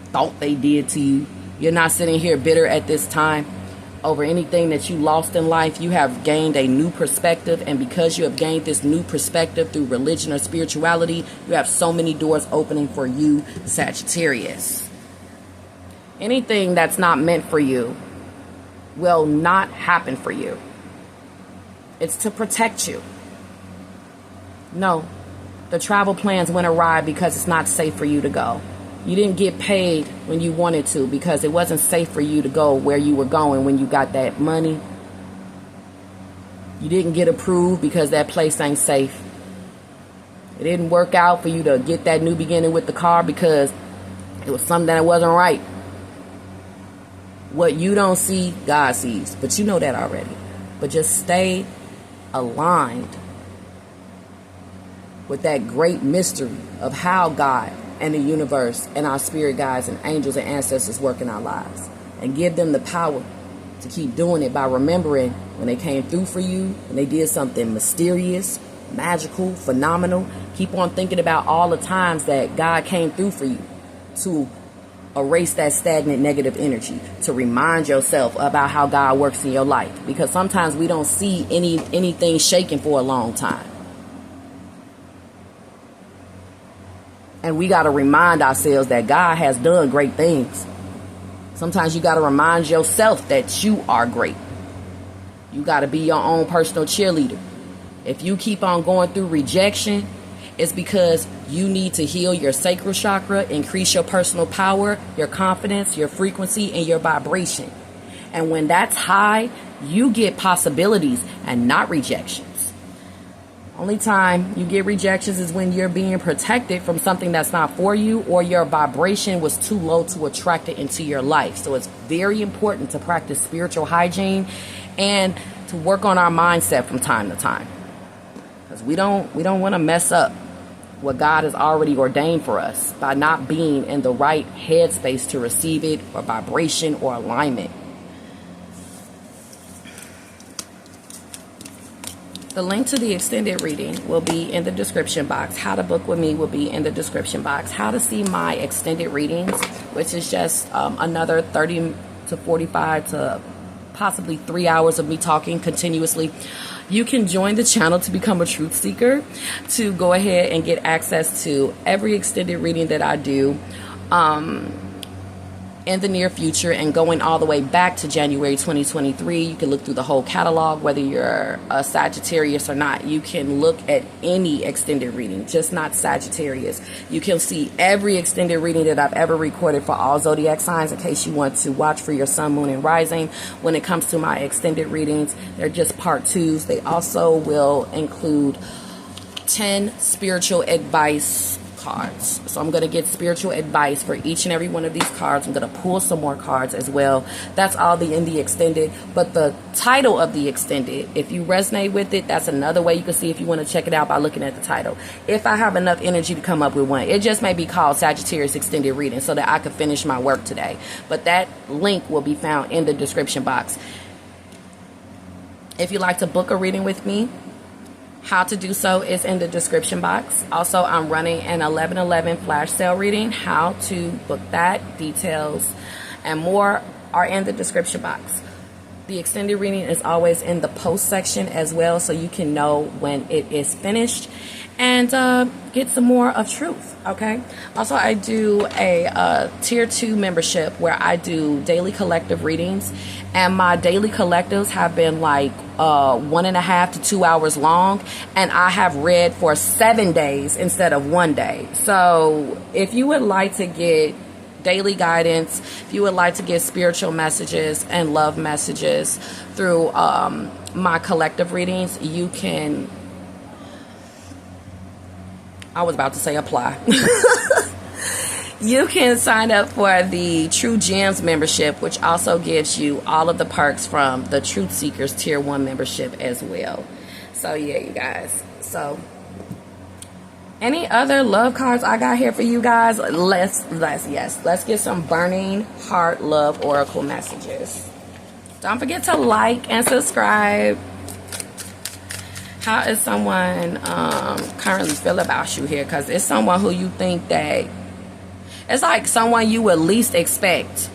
thought they did to you. You're not sitting here bitter at this time over anything that you lost in life. You have gained a new perspective, and because you have gained this new perspective through religion or spirituality, you have so many doors opening for you, Sagittarius. Anything that's not meant for you will not happen for you. It's to protect you. No, the travel plans went awry because it's not safe for you to go. You didn't get paid when you wanted to because it wasn't safe for you to go where you were going when you got that money. You didn't get approved because that place ain't safe. It didn't work out for you to get that new beginning with the car because it was something that wasn't right. What you don't see, God sees. But you know that already. But just stay aligned with that great mystery of how God and the universe and our spirit guides and angels and ancestors work in our lives, and give them the power to keep doing it by remembering when they came through for you, when they did something mysterious, magical, phenomenal. Keep on thinking about all the times that God came through for you to erase that stagnant negative energy, to remind yourself about how God works in your life, because sometimes we don't see anything shaking for a long time. And we got to remind ourselves that God has done great things. Sometimes you got to remind yourself that you are great. You got to be your own personal cheerleader. If you keep on going through rejection, it's because you need to heal your sacral chakra, increase your personal power, your confidence, your frequency, and your vibration. And when that's high, you get possibilities and not rejections. Only time you get rejections is when you're being protected from something that's not for you, or your vibration was too low to attract it into your life. So it's very important to practice spiritual hygiene and to work on our mindset from time to time. Because we don't want to mess up what God has already ordained for us by not being in the right headspace to receive it, or vibration, or alignment. The link to the extended reading will be in the description box. How to book with me will be in the description box. How to see my extended readings, which is just another 30 to 45 to possibly 3 hours of me talking continuously. You can join the channel to become a truth seeker, to go ahead and get access to every extended reading that I do in the near future, and going all the way back to January 2023. You can look through the whole catalog, whether you're a Sagittarius or not. You can look at any extended reading, just not Sagittarius. You can see every extended reading that I've ever recorded for all zodiac signs, in case you want to watch for your sun, moon, and rising. When it comes to my extended readings, they're just part 2s. They also will include 10 spiritual advice cards. So I'm going to get spiritual advice for each and every one of these cards. I'm going to pull some more cards as well. That's all in the extended. But the title of the extended, if you resonate with it, that's another way you can see if you want to check it out by looking at the title. If I have enough energy to come up with one, it just may be called Sagittarius Extended Reading, so that I can finish my work today. But that link will be found in the description box. If you'd like to book a reading with me, how to do so is in the description box. Also, I'm running an 11/11 flash sale reading. How to book that, details, and more are in the description box. The extended reading is always in the post section as well, so you can know when it is finished and get some more of truth. Okay. Also, I do a tier 2 membership where I do daily collective readings, and my daily collectives have been like 1.5 to 2 hours long, and I have read for 7 days instead of 1 day. So if you would like to get daily guidance, if you would like to get spiritual messages and love messages through my collective readings, you can, I was about to say apply. You can sign up for the True Gems membership, which also gives you all of the perks from the Truth Seekers Tier 1 membership as well. So yeah, you guys. So any other love cards I got here for you guys? Let's get some burning heart love oracle messages. Don't forget to like and subscribe. How is someone currently feel about you here? Because it's someone who you think that, it's like someone you would least expect.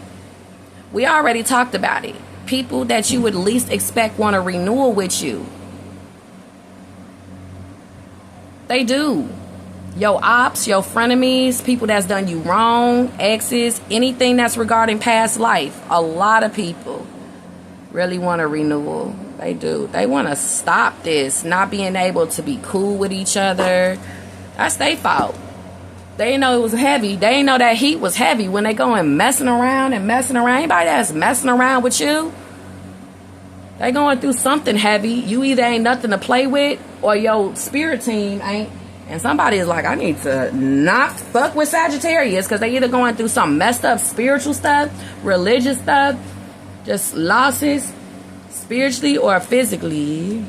We already talked about it. People that you would least expect want a renewal with you. They do. Your ops, your frenemies, people that's done you wrong, exes, anything that's regarding past life. A lot of people really want a renewal. They do. They want to stop this, not being able to be cool with each other. That's their fault. They didn't know it was heavy. They didn't know that heat was heavy when they go and messing around. Anybody that's messing around with you, they going through something heavy. You either ain't nothing to play with, or your spirit team ain't. And somebody is like, I need to not fuck with Sagittarius, because they either going through some messed up spiritual stuff, religious stuff, just losses, spiritually or physically.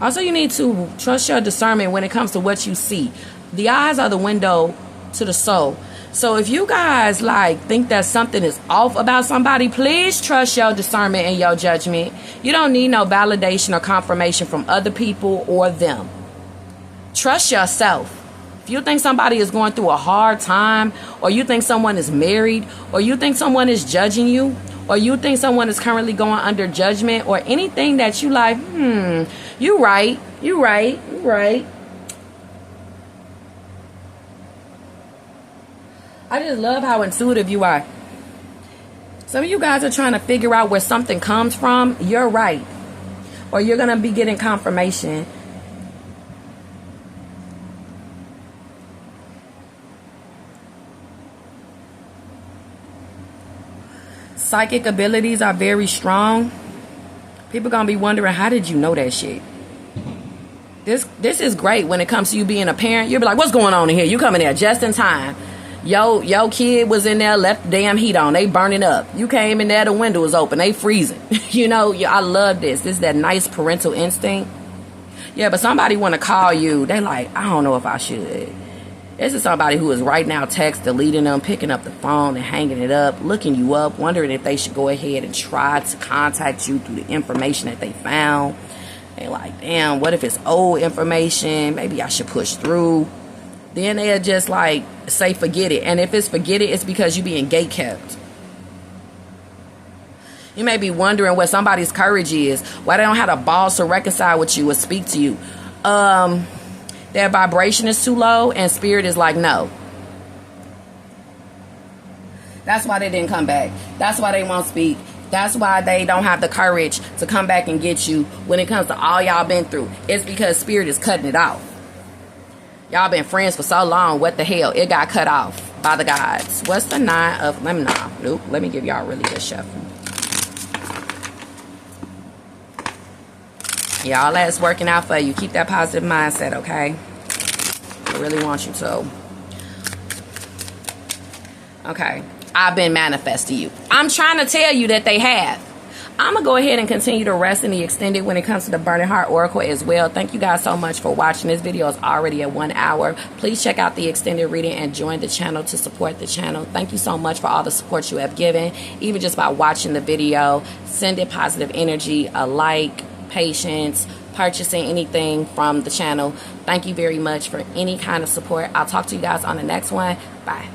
Also, you need to trust your discernment when it comes to what you see. The eyes are the window to the soul. So if you guys think that something is off about somebody, please trust your discernment and your judgment. You don't need no validation or confirmation from other people or them. Trust yourself. If you think somebody is going through a hard time, or you think someone is married, or you think someone is judging you, or you think someone is currently going under judgment, or anything that you you right. I just love how intuitive you are. Some of you guys are trying to figure out where something comes from. You're right. Or you're going to be getting confirmation. Psychic abilities are very strong. People going to be wondering, how did you know that shit? This is great when it comes to you being a parent. You'll be like, what's going on in here? You coming there just in time. Yo kid was in there, left the damn heat on. They burning up. You came in there, the window was open. They freezing. You know, I love this. This is that nice parental instinct. Yeah, but somebody want to call you. They like, I don't know if I should. This is somebody who is right now text deleting them, picking up the phone and hanging it up, looking you up, wondering if they should go ahead and try to contact you through the information that they found. They like, damn, what if it's old information? Maybe I should push through. Then they'll just like say forget it. And if it's forget it, it's because you're being gatekept. You may be wondering what somebody's courage is, why they don't have the balls to reconcile with you or speak to you. Their vibration is too low and spirit is like, no. That's why they didn't come back. That's why they won't speak. That's why they don't have the courage to come back and get you when it comes to all y'all been through. It's because spirit is cutting it off. Y'all been friends for so long. What the hell? It got cut off by the gods. What's the 9 of... Let me give y'all a really good shuffle. Yeah, all that's working out for you. Keep that positive mindset, okay? I really want you to. Okay. I've been manifesting you. I'm trying to tell you that they have. I'm going to go ahead and continue to rest in the extended when it comes to the Burning Heart Oracle as well. Thank you guys so much for watching. This video is already at 1 hour. Please check out the extended reading and join the channel to support the channel. Thank you so much for all the support you have given. Even just by watching the video, send it positive energy, a like, patience, purchasing anything from the channel. Thank you very much for any kind of support. I'll talk to you guys on the next one. Bye.